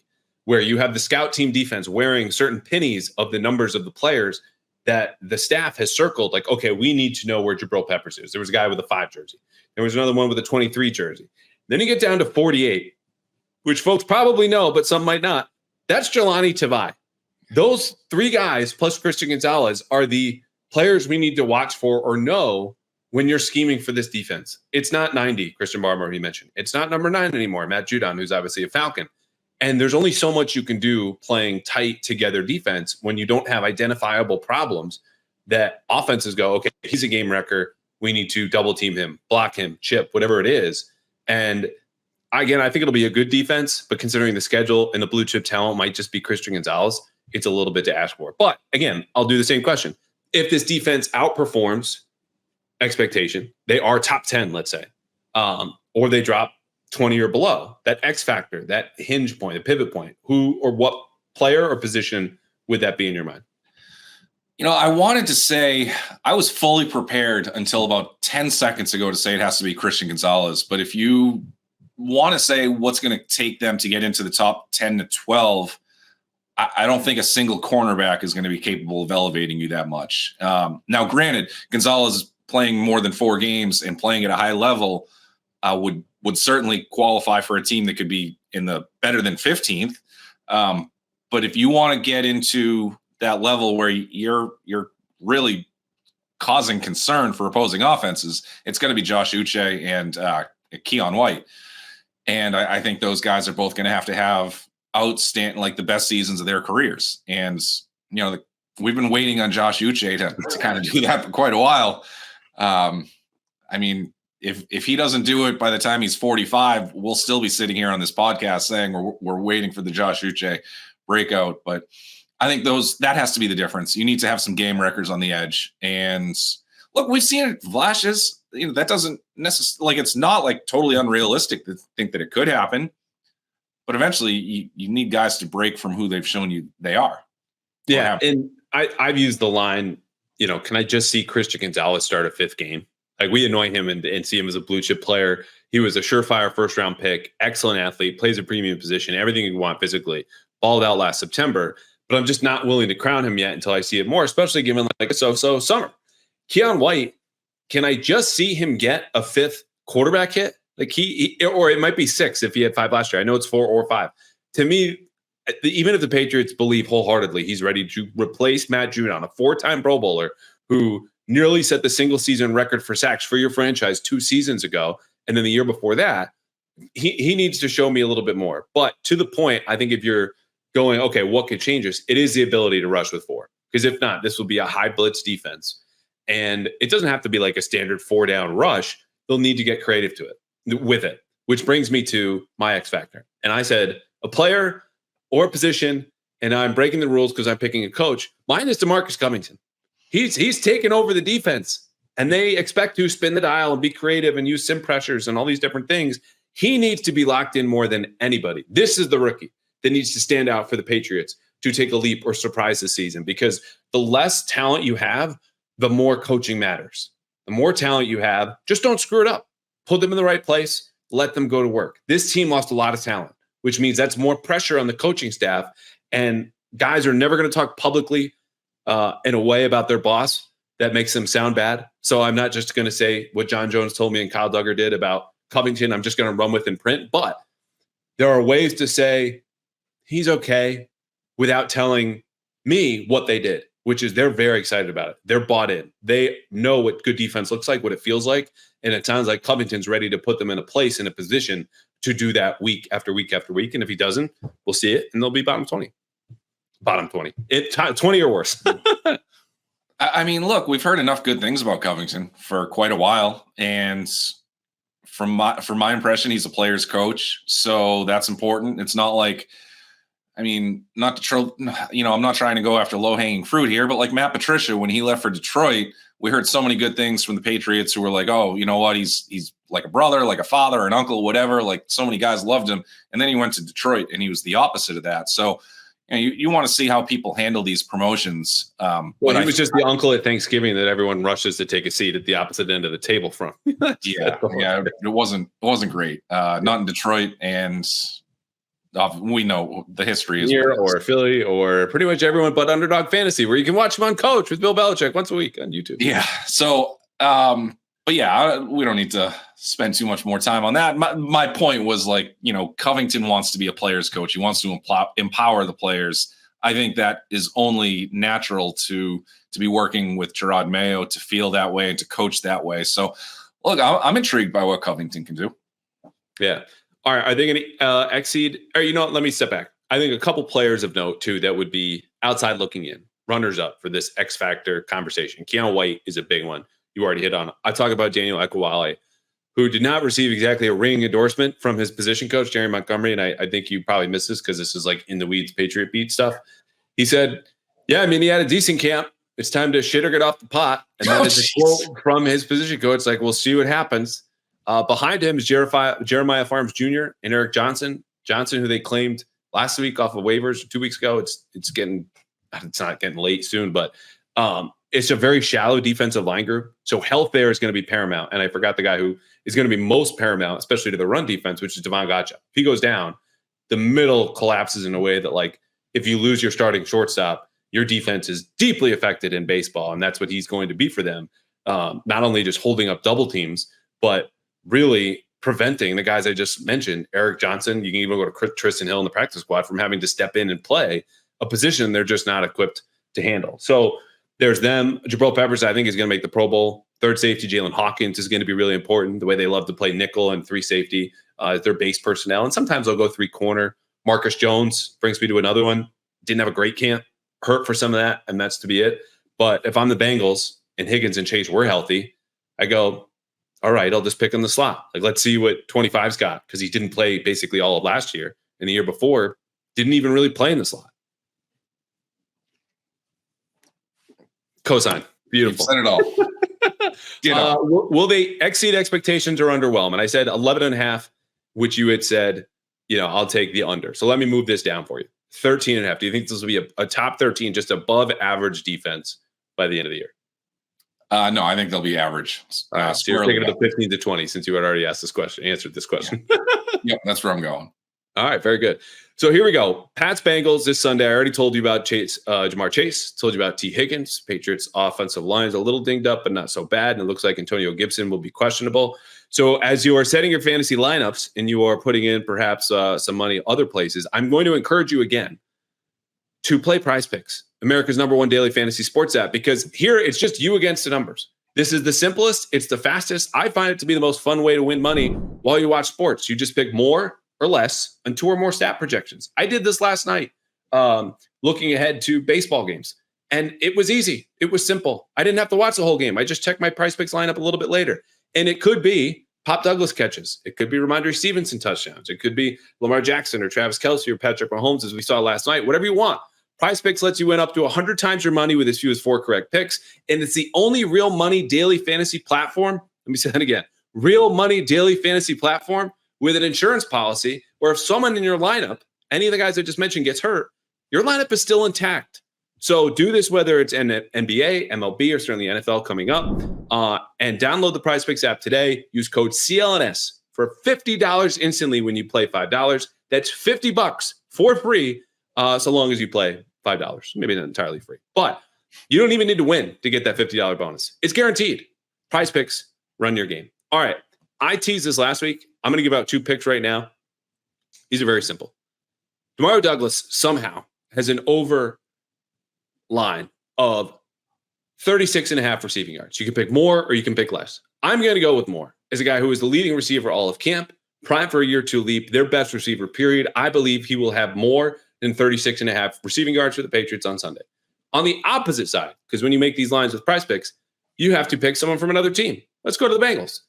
where you have the scout team defense wearing certain pennies of the numbers of the players that the staff has circled, like, okay, we need to know where Jabril Peppers is. There was a guy with a 5 jersey. There was another one with a 23 jersey. Then you get down to 48, which folks probably know, but some might not. That's Jelani Tavai. Those 3 guys plus Christian Gonzalez are the players we need to watch for or know when you're scheming for this defense. It's not 90, Christian Barmore, he mentioned. It's not number 9 anymore, Matt Judon, who's obviously a Falcon. And there's only so much you can do playing tight together defense when you don't have identifiable problems that offenses go, okay, he's a game wrecker. We need to double team him, block him, chip, whatever it is. And again, I think it'll be a good defense, but considering the schedule and the blue chip talent might just be Christian Gonzalez, it's a little bit to ask for. But again, I'll do the same question. If this defense outperforms expectation, they are top 10, let's say, or they drop 20 or below, that X factor, that hinge point, the pivot point, who or what player or position would that be in your mind? I wanted to say I was fully prepared until about 10 seconds ago to say it has to be Christian Gonzalez. But if you want to say what's going to take them to get into the top 10 to 12, I don't think a single cornerback is going to be capable of elevating you that much. Now, granted, Gonzalez playing more than 4 games and playing at a high level would certainly qualify for a team that could be in the better than 15th. But if you want to get into that level where you're really causing concern for opposing offenses, it's going to be Josh Uche and Keon White. And I think those guys are both going to have outstanding, like the best seasons of their careers. And, we've been waiting on Josh Uche to kind of do that for quite a while. I mean, if he doesn't do it by the time he's 45, we'll still be sitting here on this podcast saying we're waiting for the Josh Uche breakout. But I think that has to be the difference. You need to have some game records on the edge. And look, we've seen it flashes. That doesn't necessarily, it's not like totally unrealistic to think that it could happen. But eventually you need guys to break from who they've shown you they are. Yeah. And I've used the line, can I just see Christian Gonzalez start a 5th game? Like, we annoy him and see him as a blue chip player. He was a surefire 1st-round pick, excellent athlete, plays a premium position, everything you want physically, balled out last September. But I'm just not willing to crown him yet until I see it more, especially given like a so-so summer. Keon White, can I just see him get a 5th quarterback hit? Like or it might be 6 if he had 5 last year. I know it's 4 or 5. To me, even if the Patriots believe wholeheartedly he's ready to replace Matt Judon, a 4-time Pro Bowler who nearly set the single season record for sacks for your franchise 2 seasons ago, and then the year before that, he needs to show me a little bit more. But to the point, I think if you're going, okay, what could change this? It is the ability to rush with 4. Because if not, this will be a high blitz defense. And it doesn't have to be like a standard 4-down rush. They'll need to get creative with it, which brings me to my X factor. And I said, a player or a position, and I'm breaking the rules because I'm picking a coach. Mine is DeMarcus Covington. He's taken over the defense, and they expect to spin the dial and be creative and use sim pressures and all these different things. He needs to be locked in more than anybody. This is the rookie that needs to stand out for the Patriots to take a leap or surprise this season, because the less talent you have, the more coaching matters. The more talent you have, just don't screw it up. Put them in the right place. Let them go to work. This team lost a lot of talent, which means that's more pressure on the coaching staff. And guys are never going to talk publicly in a way about their boss that makes them sound bad. So I'm not just going to say what John Jones told me and Kyle Duggar did about Covington. I'm just going to run with in print. But there are ways to say he's okay without telling me what they did. which is they're very excited about it. They're bought in. They know what good defense looks like, what it feels like. And it sounds like Covington's ready to put them in a place, in a position to do that week after week after week. And if he doesn't, we'll see it, and they'll be bottom 20. Bottom 20. 20 or worse. I mean, look, we've heard enough good things about Covington for quite a while. And from my impression, he's a player's coach. So that's important. It's not like, I mean, not to, I'm not trying to go after low-hanging fruit here, but like Matt Patricia, when he left for Detroit, we heard so many good things from the Patriots who were like, oh, you know what? He's like a brother, like a father, an uncle, whatever. Like so many guys loved him. And then he went to Detroit and he was the opposite of that. So, you want to see how people handle these promotions. Well, he was just the uncle at Thanksgiving that everyone rushes to take a seat at the opposite end of the table from. yeah, it wasn't great. Not in Detroit, and we know the history is here or Philly or pretty much everyone but Underdog Fantasy, where you can watch him on Coach with Bill Belichick once a week on YouTube. Yeah. So, but yeah, we don't need to spend too much more time on that. My point was like, Covington wants to be a player's coach. He wants to empower the players. I think that is only natural to be working with Gerard Mayo, to feel that way and to coach that way. So, look, I'm intrigued by what Covington can do. Yeah. All right. Are they going to exceed? Or, let me step back. I think a couple players of note, too, that would be outside looking in, runners up for this X Factor conversation. Keanu White is a big one. You already hit on it. I talk about Daniel Ekuwale, who did not receive exactly a ringing endorsement from his position coach, Jerry Montgomery. And I think you probably missed this because this is like in the weeds Patriot beat stuff. He said, yeah, I mean, he had a decent camp. It's time to shit or get off the pot. And that is a quote from his position coach. Like, we'll see what happens. Behind him is Jeremiah Farms Jr. and Eric Johnson, who they claimed last week off of waivers 2 weeks ago. It's not getting late soon, but it's a very shallow defensive line group. So health there is going to be paramount. And I forgot the guy who is going to be most paramount, especially to the run defense, which is Devon Gotcha. If he goes down, the middle collapses in a way that, like, if you lose your starting shortstop, your defense is deeply affected in baseball. And that's what he's going to be for them. Not only just holding up double teams, but really preventing the guys I just mentioned, Eric Johnson. You can even go to Tristan Hill in the practice squad from having to step in and play a position they're just not equipped to handle. So there's them. Jabril Peppers, I think, is going to make the Pro Bowl. Third safety, Jalen Hawkins, is going to be really important. The way they love to play nickel and three safety, their base personnel. And sometimes they'll go three corner. Marcus Jones brings me to another one. Didn't have a great camp. Hurt for some of that, and that's to be it. But if I'm the Bengals and Higgins and Chase were healthy, I go, all right, I'll just pick him the slot. Like, let's see what 25's got, because he didn't play basically all of last year. And the year before, didn't even really play in the slot. Cosign. Beautiful. You've said it all. Will they exceed expectations or underwhelm? And I said 11.5, which you had said, I'll take the under. So let me move this down for you. 13.5. Do you think this will be a top 13, just above average defense by the end of the year? No, I think they'll be average. So you're taking it to 15 to 20, since you had already answered this question. Yeah. Yep, that's where I'm going. All right, very good. So here we go. Pats Bengals this Sunday. I already told you about Jamar Chase. Told you about T. Higgins. Patriots offensive line is a little dinged up, but not so bad. And it looks like Antonio Gibson will be questionable. So as you are setting your fantasy lineups and you are putting in perhaps some money other places, I'm going to encourage you again to play Prize Picks, America's #1 daily fantasy sports app, because here it's just you against the numbers. This is the simplest. It's the fastest. I find it to be the most fun way to win money while you watch sports. You just pick more or less and 2 or more stat projections. I did this last night, looking ahead to baseball games, and it was easy. It was simple. I didn't have to watch the whole game. I just checked my Prize Picks lineup a little bit later, and it could be Pop Douglas catches. It could be Ramondre Stevenson touchdowns. It could be Lamar Jackson or Travis Kelce or Patrick Mahomes, as we saw last night. Whatever you want. Prize Picks lets you win up to 100 times your money with as few as 4 correct picks, and it's the only real money daily fantasy platform. Let me say that again. Real money daily fantasy platform with an insurance policy where if someone in your lineup, any of the guys I just mentioned, gets hurt, your lineup is still intact. So do this whether it's in NBA, MLB, or certainly NFL coming up, and download the Prize Picks app today. Use code CLNS for $50 instantly when you play $5. That's $50 for free, so long as you play $5. Maybe not entirely free, but you don't even need to win to get that $50 bonus. It's guaranteed. Prize Picks, run your game. All right. I teased this last week. I'm going to give out 2 picks right now. These are very simple. Demario Douglas somehow has an over line of 36.5 receiving yards. You can pick more or you can pick less. I'm going to go with more. As a guy who is the leading receiver all of camp, prime for a year two leap, their best receiver, period. I believe he will have more than 36.5 receiving yards for the Patriots on Sunday. On the opposite side, because when you make these lines with price picks, you have to pick someone from another team. Let's go to the Bengals.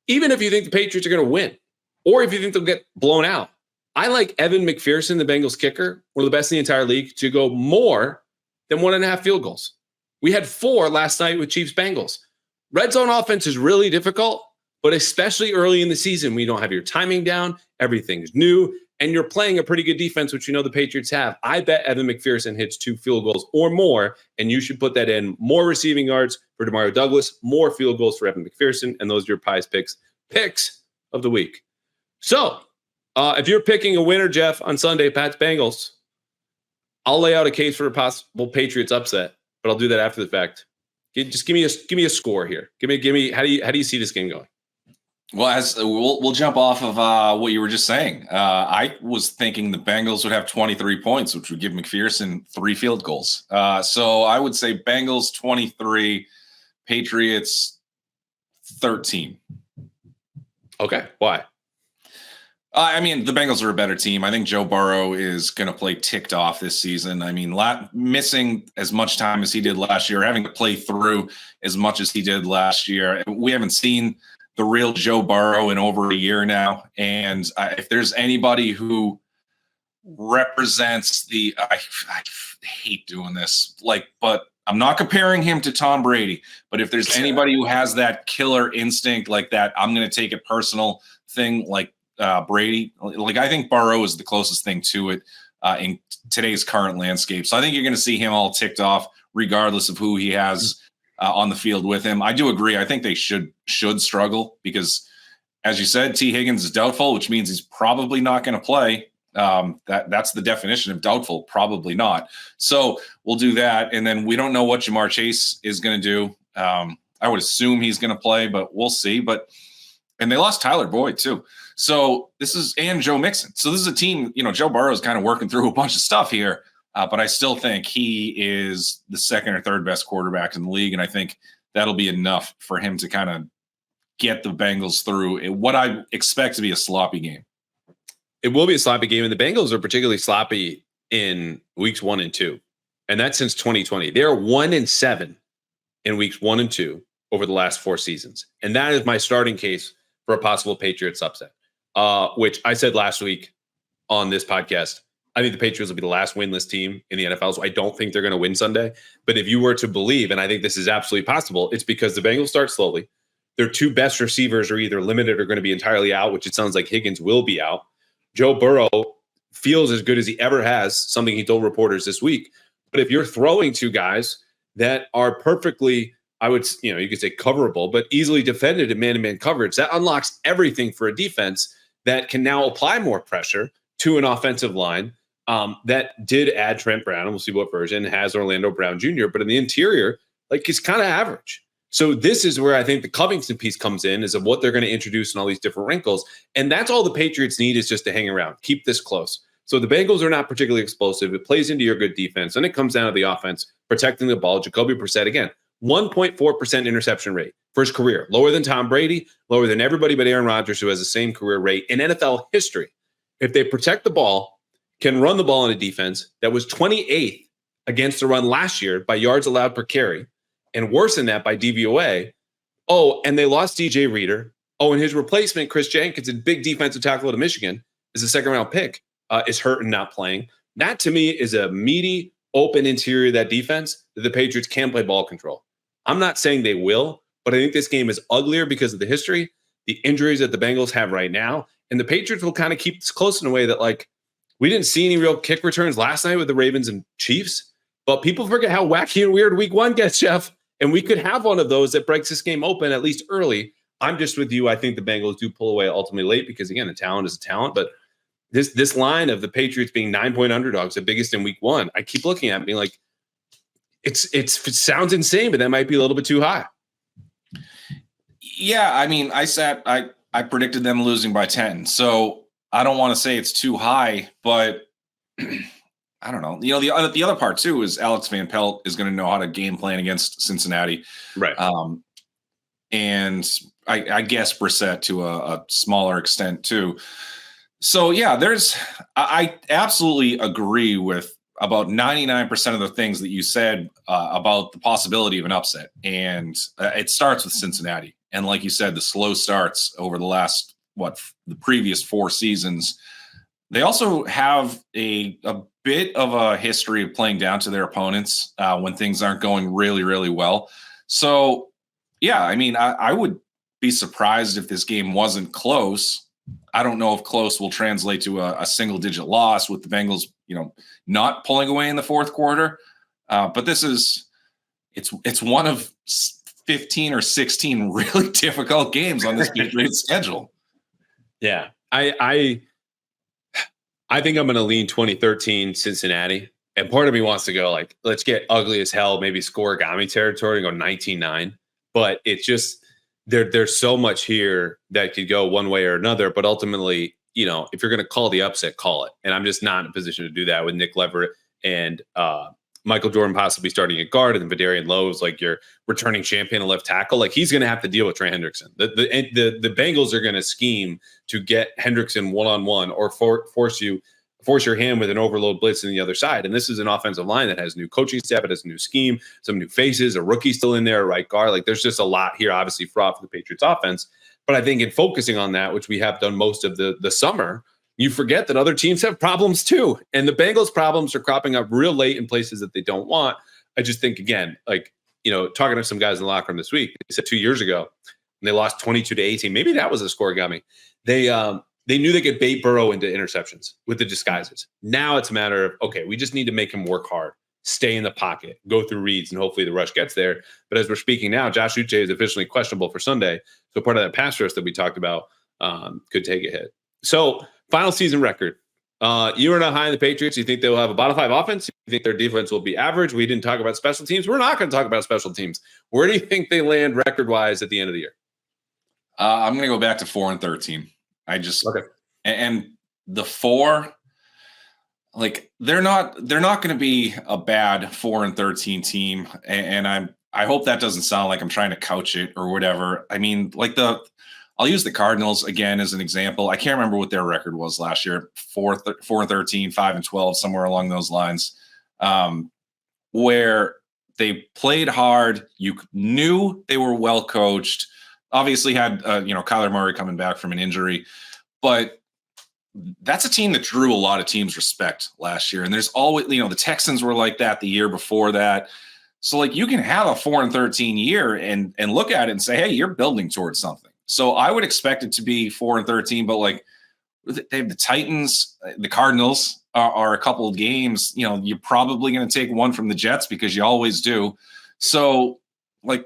Even if you think the Patriots are going to win, or if you think they'll get blown out, I like Evan McPherson, the Bengals kicker, one of the best in the entire league, to go more than 1.5 field goals. We had 4 last night with Chiefs-Bengals. Red zone offense is really difficult, but especially early in the season, when you don't have your timing down, everything's new, and you're playing a pretty good defense, which you know the Patriots have. I bet Evan McPherson hits 2 field goals or more, and you should put that in. More receiving yards for Demario Douglas, more field goals for Evan McPherson, and those are your Pies picks of the week. So, if you're picking a winner, Jeff, on Sunday, Pats-Bengals, I'll lay out a case for a possible Patriots upset, but I'll do that after the fact. Just give me a score here. Give me. How do you see this game going? Well, as we'll jump off of what you were just saying. I was thinking the Bengals would have 23 points, which would give McPherson 3 field goals. So I would say Bengals 23, Patriots 13. Okay, why? I mean, the Bengals are a better team. I think Joe Burrow is going to play ticked off this season. I mean, missing as much time as he did last year, having to play through as much as he did last year. We haven't seen the real Joe Burrow in over a year now. And if there's anybody who represents I hate doing this, but I'm not comparing him to Tom Brady. But if there's anybody who has that killer instinct like that, I'm going to take it personal thing, like Brady. I think Burrow is the closest thing to it in today's current landscape. So I think you're going to see him all ticked off, regardless of who he has on the field with him. I do agree. I think they should struggle because, as you said, T. Higgins is doubtful, which means he's probably not going to play. That's the definition of doubtful, probably not. So we'll do that. And then we don't know what Jamar Chase is going to do. I would assume he's going to play, but we'll see. And they lost Tyler Boyd too. So and Joe Mixon. So this is a team, Joe Burrow is kind of working through a bunch of stuff here. But I still think he is the second or third best quarterback in the league. And I think that'll be enough for him to kind of get the Bengals through what I expect to be a sloppy game. It will be a sloppy game. And the Bengals are particularly sloppy in weeks 1 and 2. And that's since 2020. They're 1-7 in weeks 1 and 2 over the last 4 seasons. And that is my starting case for a possible Patriots upset, which I said last week on this podcast. I think the Patriots will be the last winless team in the NFL, so I don't think they're going to win Sunday. But if you were to believe, and I think this is absolutely possible, it's because the Bengals start slowly. Their 2 best receivers are either limited or going to be entirely out, which it sounds like Higgins will be out. Joe Burrow feels as good as he ever has, something he told reporters this week. But if you're throwing 2 guys that are perfectly, you could say coverable, but easily defended in man-to-man coverage, that unlocks everything for a defense that can now apply more pressure to an offensive line. That did add Trent Brown, and we'll see what version has Orlando Brown Jr., but in the interior, he's kind of average. So this is where I think the Covington piece comes in, is of what they're going to introduce and all these different wrinkles. And that's all the Patriots need, is just to hang around, keep this close. So the Bengals are not particularly explosive. It plays into your good defense, and it comes down to the offense, protecting the ball. Jacoby Brissett, again, 1.4% interception rate for his career, lower than Tom Brady, lower than everybody but Aaron Rodgers, who has the same career rate in NFL history. If they protect the ball, can run the ball in a defense that was 28th against the run last year by yards allowed per carry, and worse than that by DVOA. Oh, and they lost DJ Reader. Oh, and his replacement, Chris Jenkins, a big defensive tackle out of Michigan, is a second-round pick, is hurt and not playing. That, to me, is a meaty, open interior of that defense that the Patriots can play ball control. I'm not saying they will, but I think this game is uglier because of the history, the injuries that the Bengals have right now, and the Patriots will kind of keep this close in a way that, we didn't see any real kick returns last night with the Ravens and Chiefs, but people forget how wacky and weird week 1 gets, Jeff. And we could have one of those that breaks this game open, at least early. I'm just with you. I think the Bengals do pull away ultimately late because, again, a talent is a talent. But this line of the Patriots being 9-point underdogs, the biggest in week 1, I keep looking at it being like, it sounds insane, but that might be a little bit too high. Yeah, I mean, I predicted them losing by 10. So I don't want to say it's too high, but I don't know. The other part too is Alex Van Pelt is going to know how to game plan against Cincinnati. Right. And I guess Brissett to a smaller extent too. So yeah, I absolutely agree with about 99% of the things that you said about the possibility of an upset. And it starts with Cincinnati. And like you said, the slow starts over the last, the previous 4 seasons. They also have a bit of a history of playing down to their opponents when things aren't going really, really well. So yeah, I mean, I would be surprised if this game wasn't close. I don't know if close will translate to a single-digit loss with the Bengals, not pulling away in the fourth quarter. But it's one of 15 or 16 really difficult games on this Patriots schedule. Yeah, I think I'm going to lean 2013 Cincinnati. And part of me wants to go like, let's get ugly as hell, maybe scoregami territory and go 19-9. But it's just there's so much here that could go one way or another. But ultimately, if you're going to call the upset, call it. And I'm just not in a position to do that with Nick Leverett and Michael Jordan possibly starting at guard, and then Vidarian Lowe's like your returning champion and left tackle. Like he's going to have to deal with Trey Hendrickson. The Bengals are going to scheme to get Hendrickson one-on-one or force your hand with an overload blitz on the other side. And this is an offensive line that has new coaching staff, it has a new scheme, some new faces, a rookie still in there, right guard. Like there's just a lot here, obviously, fraught for the Patriots offense. But I think in focusing on that, which we have done most of the summer, you forget that other teams have problems too. And the Bengals problems are cropping up real late in places that they don't want. I just think, again, talking to some guys in the locker room this week, they said 2 years ago, when they lost 22-18, maybe that was a scoregami. They knew they could bait Burrow into interceptions with the disguises. Now it's a matter of, okay, we just need to make him work hard, stay in the pocket, go through reads, and hopefully the rush gets there. But as we're speaking now, Josh Uche is officially questionable for Sunday. So part of that pass rush that we talked about could take a hit. So final season record. You are not high in the Patriots. You think they'll have a bottom 5 offense? You think their defense will be average? We didn't talk about special teams. We're not going to talk about special teams. Where do you think they land record-wise at the end of the year? I'm going to go back to 4-13. Okay. And the 4, like they're not going to be a bad 4-13 team. And I hope that doesn't sound like I'm trying to couch it or whatever. I mean, I'll use the Cardinals again as an example. I can't remember what their record was last year, 4-13, 5-12, somewhere along those lines, where they played hard. You knew they were well coached. Obviously had, Kyler Murray coming back from an injury, but that's a team that drew a lot of teams respect last year. And there's always, the Texans were like that the year before that. So you can have a 4-13 year and look at it and say, hey, you're building towards something. So I would expect it to be 4-13, but they have the Titans, the Cardinals are a couple of games, you're probably going to take one from the Jets because you always do. So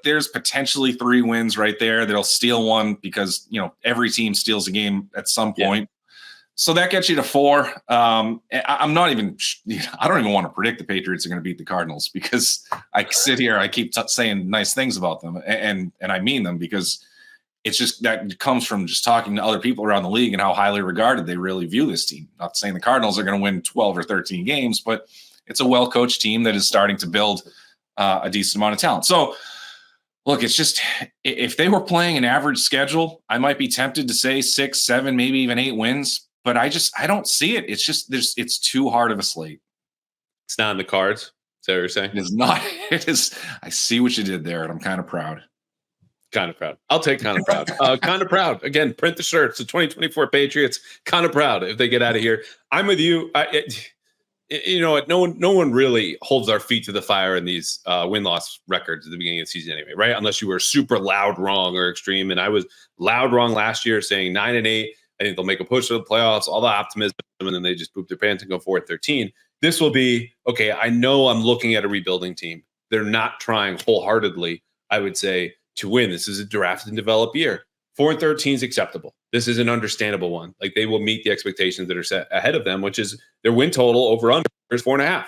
there's potentially 3 wins right there. They'll steal one because, every team steals a game at some point. Yeah. So that gets you to 4. I'm not even, I don't even want to predict the Patriots are going to beat the Cardinals because I sit here, I keep saying nice things about them and I mean them because it's just that comes from just talking to other people around the league and how highly regarded they really view this team. Not saying the Cardinals are going to win 12 or 13 games, but it's a well-coached team that is starting to build a decent amount of talent. So look, it's just, if they were playing an average schedule, I might be tempted to say 6, 7, maybe even 8 wins. But I don't see it. It's just it's too hard of a slate. It's not in the cards. Is that what you're saying? It is not. It is. I see what you did there, and I'm kind of proud. Kind of proud. I'll take kind of proud. Kind of proud. Again, print the shirts. The 2024 Patriots. Kind of proud if they get out of here. I'm with you. No one really holds our feet to the fire in these win-loss records at the beginning of the season anyway, right? Unless you were super loud wrong or extreme. And I was loud wrong last year saying 9-8. I think they'll make a push to the playoffs, all the optimism, and then they just poop their pants and go 4-13. This will be, okay, I know I'm looking at a rebuilding team. They're not trying wholeheartedly, I would say, to win. This is a draft and develop year. 4-13 is acceptable. This is an understandable one. They will meet the expectations that are set ahead of them, which is their win total over under is 4.5.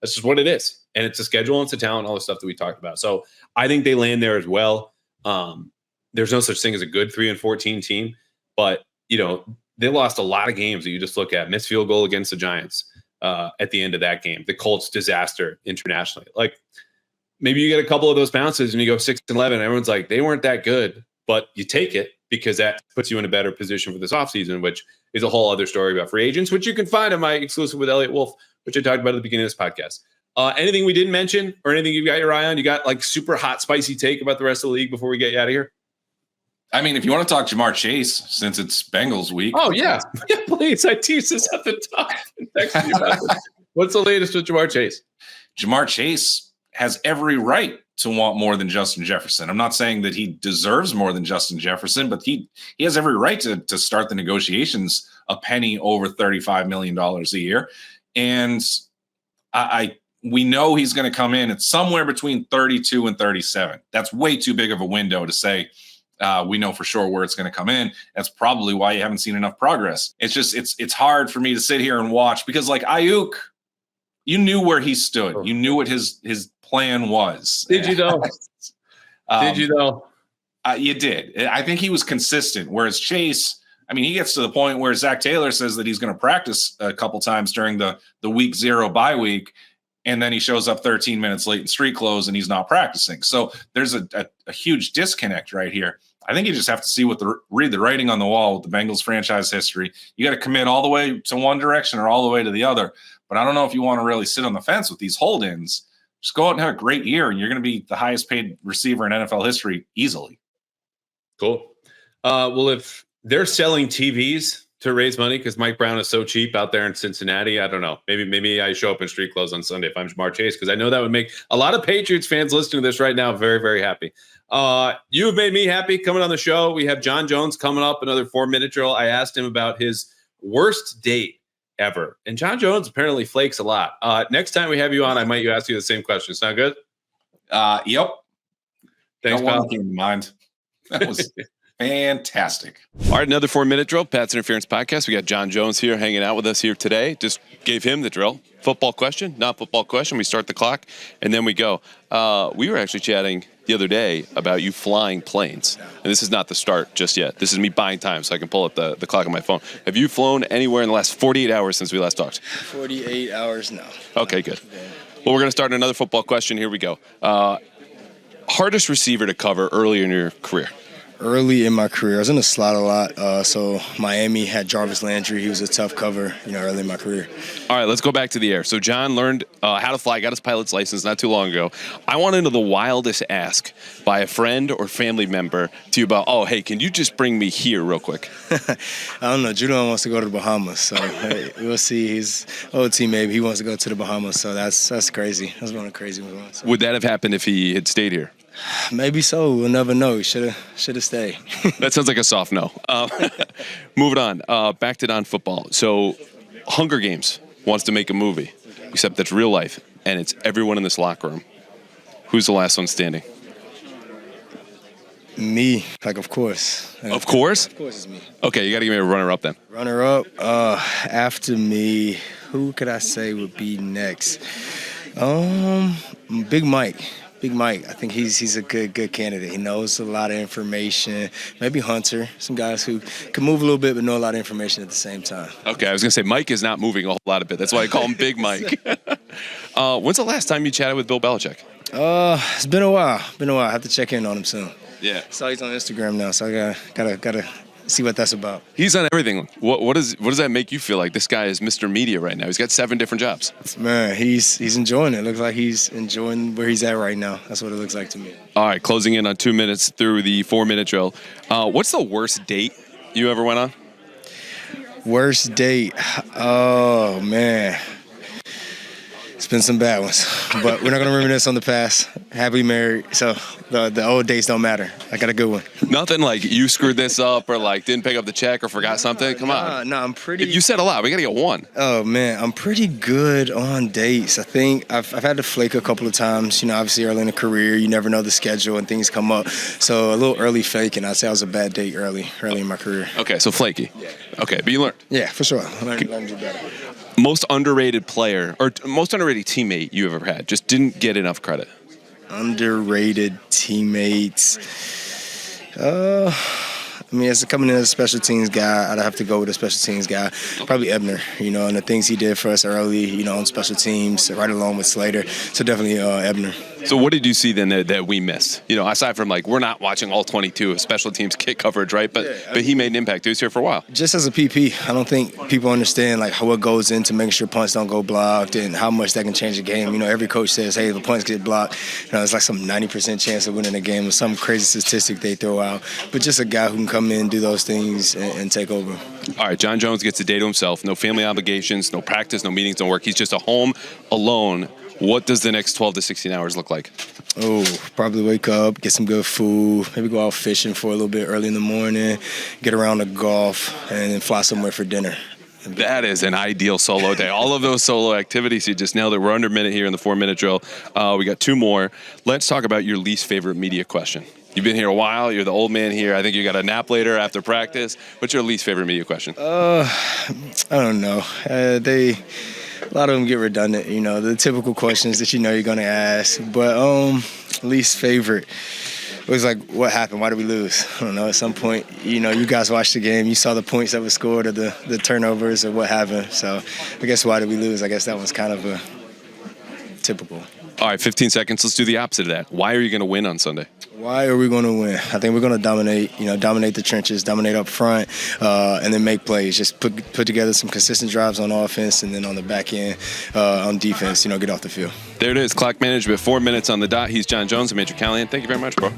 That's just what it is. And it's a schedule, and it's a talent, all the stuff that we talked about. So I think they land there as well. There's no such thing as a good 3-14 team, but they lost a lot of games that you just look at. Missed field goal against the Giants. at the end of that game. The Colts disaster internationally. Like maybe you get a couple of those bounces and you go 6-11. Everyone's like, they weren't that good, but you take it because that puts you in a better position for this offseason, which is a whole other story about free agents, which you can find in my exclusive with Eliot Wolf, which I talked about at the beginning of this podcast. Anything we didn't mention or anything you've got your eye on? You got like super hot, spicy take about the rest of the league before we get you out of here? I mean, if you want to talk Jamar Chase, since it's Bengals week. Oh, yeah. Yeah, please. I teased this at the top. What's the latest with Jamar Chase? Jamar Chase has every right to want more than Justin Jefferson. I'm not saying that he deserves more than Justin Jefferson, but he has every right to start the negotiations a penny over $35 million a year. And we know he's going to come in at somewhere between 32 and 37. That's way too big of a window to say we know for sure where it's going to come in. That's probably why you haven't seen enough progress. It's just it's hard for me to sit here and watch because like Ayuk, you knew where he stood. You knew what his plan was. Did you though? Did you though? You did. I think he was consistent. Whereas Chase, I mean, he gets to the point where Zach Taylor says that he's going to practice a couple times during the week 0 bye week, and then he shows up 13 minutes late in street clothes and he's not practicing. So there's a huge disconnect right here. I think you just have to see read the writing on the wall with the Bengals franchise history. You got to commit all the way to one direction or all the way to the other. But I don't know if you want to really sit on the fence with these hold-ins. Just go out and have a great year, and you're going to be the highest paid receiver in NFL history easily. Cool. Well, if they're selling TVs to raise money because Mike Brown is so cheap out there in Cincinnati, I don't know. Maybe I show up in street clothes on Sunday if I'm Jamar Chase because I know that would make a lot of Patriots fans listening to this right now very, very happy. You've made me happy coming on the show. We have John Jones coming up, another 4-minute drill. I asked him about his worst date ever. And John Jones apparently flakes a lot. Next time we have you on, I might ask you the same question. Sound good? Yep. Thanks, pal. That came to mind. That was fantastic. All right, another 4-minute drill. Pat's Interference Podcast. We got John Jones here hanging out with us here today. Just gave him the drill. Football question, not football question. We start the clock, and then we go. We were actually chatting the other day about you flying planes. And this is not the start just yet. This is me buying time so I can pull up the clock on my phone. Have you flown anywhere in the last 48 hours since we last talked? 48 hours, no. Okay, good. Well, we're going to start another football question. Here we go. Hardest receiver to cover early in your career? Early in my career, I was in the slot a lot. So Miami had Jarvis Landry. He was a tough cover, early in my career. All right, let's go back to the air. So John learned how to fly, got his pilot's license not too long ago. I want to know the wildest ask by a friend or family member to you about, oh, hey, can you just bring me here real quick? I don't know. Julian wants to go to the Bahamas, so hey, we'll see. His old teammate, he wants to go to the Bahamas, so that's crazy. That's one of the crazy ones. So. Would that have happened if he had stayed here? Maybe so. We'll never know. Should have stayed. That sounds like a soft no. Moving on. Back to non-football. So Hunger Games wants to make a movie, except that's real life, and it's everyone in this locker room. Who's the last one standing? Me. Of course. Of course? Of course it's me. Okay, you got to give me a runner-up then. Runner-up? After me, who could I say would be next? Big Mike. Big Mike, I think he's a good candidate. He knows a lot of information. Maybe Hunter, some guys who can move a little bit but know a lot of information at the same time. Okay, I was going to say Mike is not moving a whole lot of bit. That's why I call him Big Mike. When's the last time you chatted with Bill Belichick? It's been a while. I have to check in on him soon. Yeah. So he's on Instagram now, so I gotta see what that's about. He's on everything. What does that make you feel like? This guy is Mr. Media right now. He's got 7 different jobs. Man, he's enjoying it. Looks like he's enjoying where he's at right now. That's what it looks like to me. All right, closing in on 2 minutes through the 4-minute drill. What's the worst date you ever went on? Worst date? Oh, man. It's been some bad ones, but we're not going to reminisce on the past. Happily married, so the old dates don't matter. I got a good one. Nothing like you screwed this up or like didn't pick up the check or forgot something? Come on. No, I'm pretty... You said a lot. We got to get one. Oh, man, I'm pretty good on dates. I think I've had to flake a couple of times. Obviously early in the career, you never know the schedule and things come up. So a little early flaking. I'd say I was a bad date early in my career. Okay, so flaky. Yeah. Okay, but you learned. Yeah, for sure. Learn to do better. Most underrated player or most underrated teammate you've ever had just didn't get enough credit. Underrated teammates. I mean, as coming in as a special teams guy, I'd have to go with a special teams guy. Probably Ebner, and the things he did for us early, on special teams, right along with Slater. So definitely Ebner. So what did you see then that we missed? Aside from we're not watching all 22 of special teams kick coverage, right? But he made an impact. He was here for a while. Just as a PP, I don't think people understand what goes into making sure punts don't go blocked and how much that can change the game. Every coach says, hey, if the punts get blocked, it's like some 90% chance of winning the game or some crazy statistic they throw out. But just a guy who can come in, do those things, and take over. All right, John Jones gets a day to himself. No family obligations, no practice, no meetings, no work. He's just at home alone. What does the next 12 to 16 hours look like? Oh, probably wake up, get some good food, maybe go out fishing for a little bit early in the morning, get around to golf, and then fly somewhere for dinner. That is an ideal solo day. All of those solo activities, you just nailed it. We're under a minute here in the 4-minute drill. We got 2 more. Let's talk about your least favorite media question. You've been here a while. You're the old man here. I think you got a nap later after practice. What's your least favorite media question? I don't know. A lot of them get redundant, the typical questions that you're going to ask. But least favorite was what happened? Why did we lose? I don't know. At some point, you guys watched the game. You saw the points that were scored or the turnovers or what happened. So I guess why did we lose? I guess that was kind of a typical. All right, 15 seconds. Let's do the opposite of that. Why are you going to win on Sunday? Why are we going to win? I think we're going to dominate, dominate the trenches, dominate up front, and then make plays. Just put together some consistent drives on offense, and then on the back end on defense, get off the field. There it is, clock management, 4 minutes on the dot. He's John Jones and Major Callahan. Thank you very much, bro.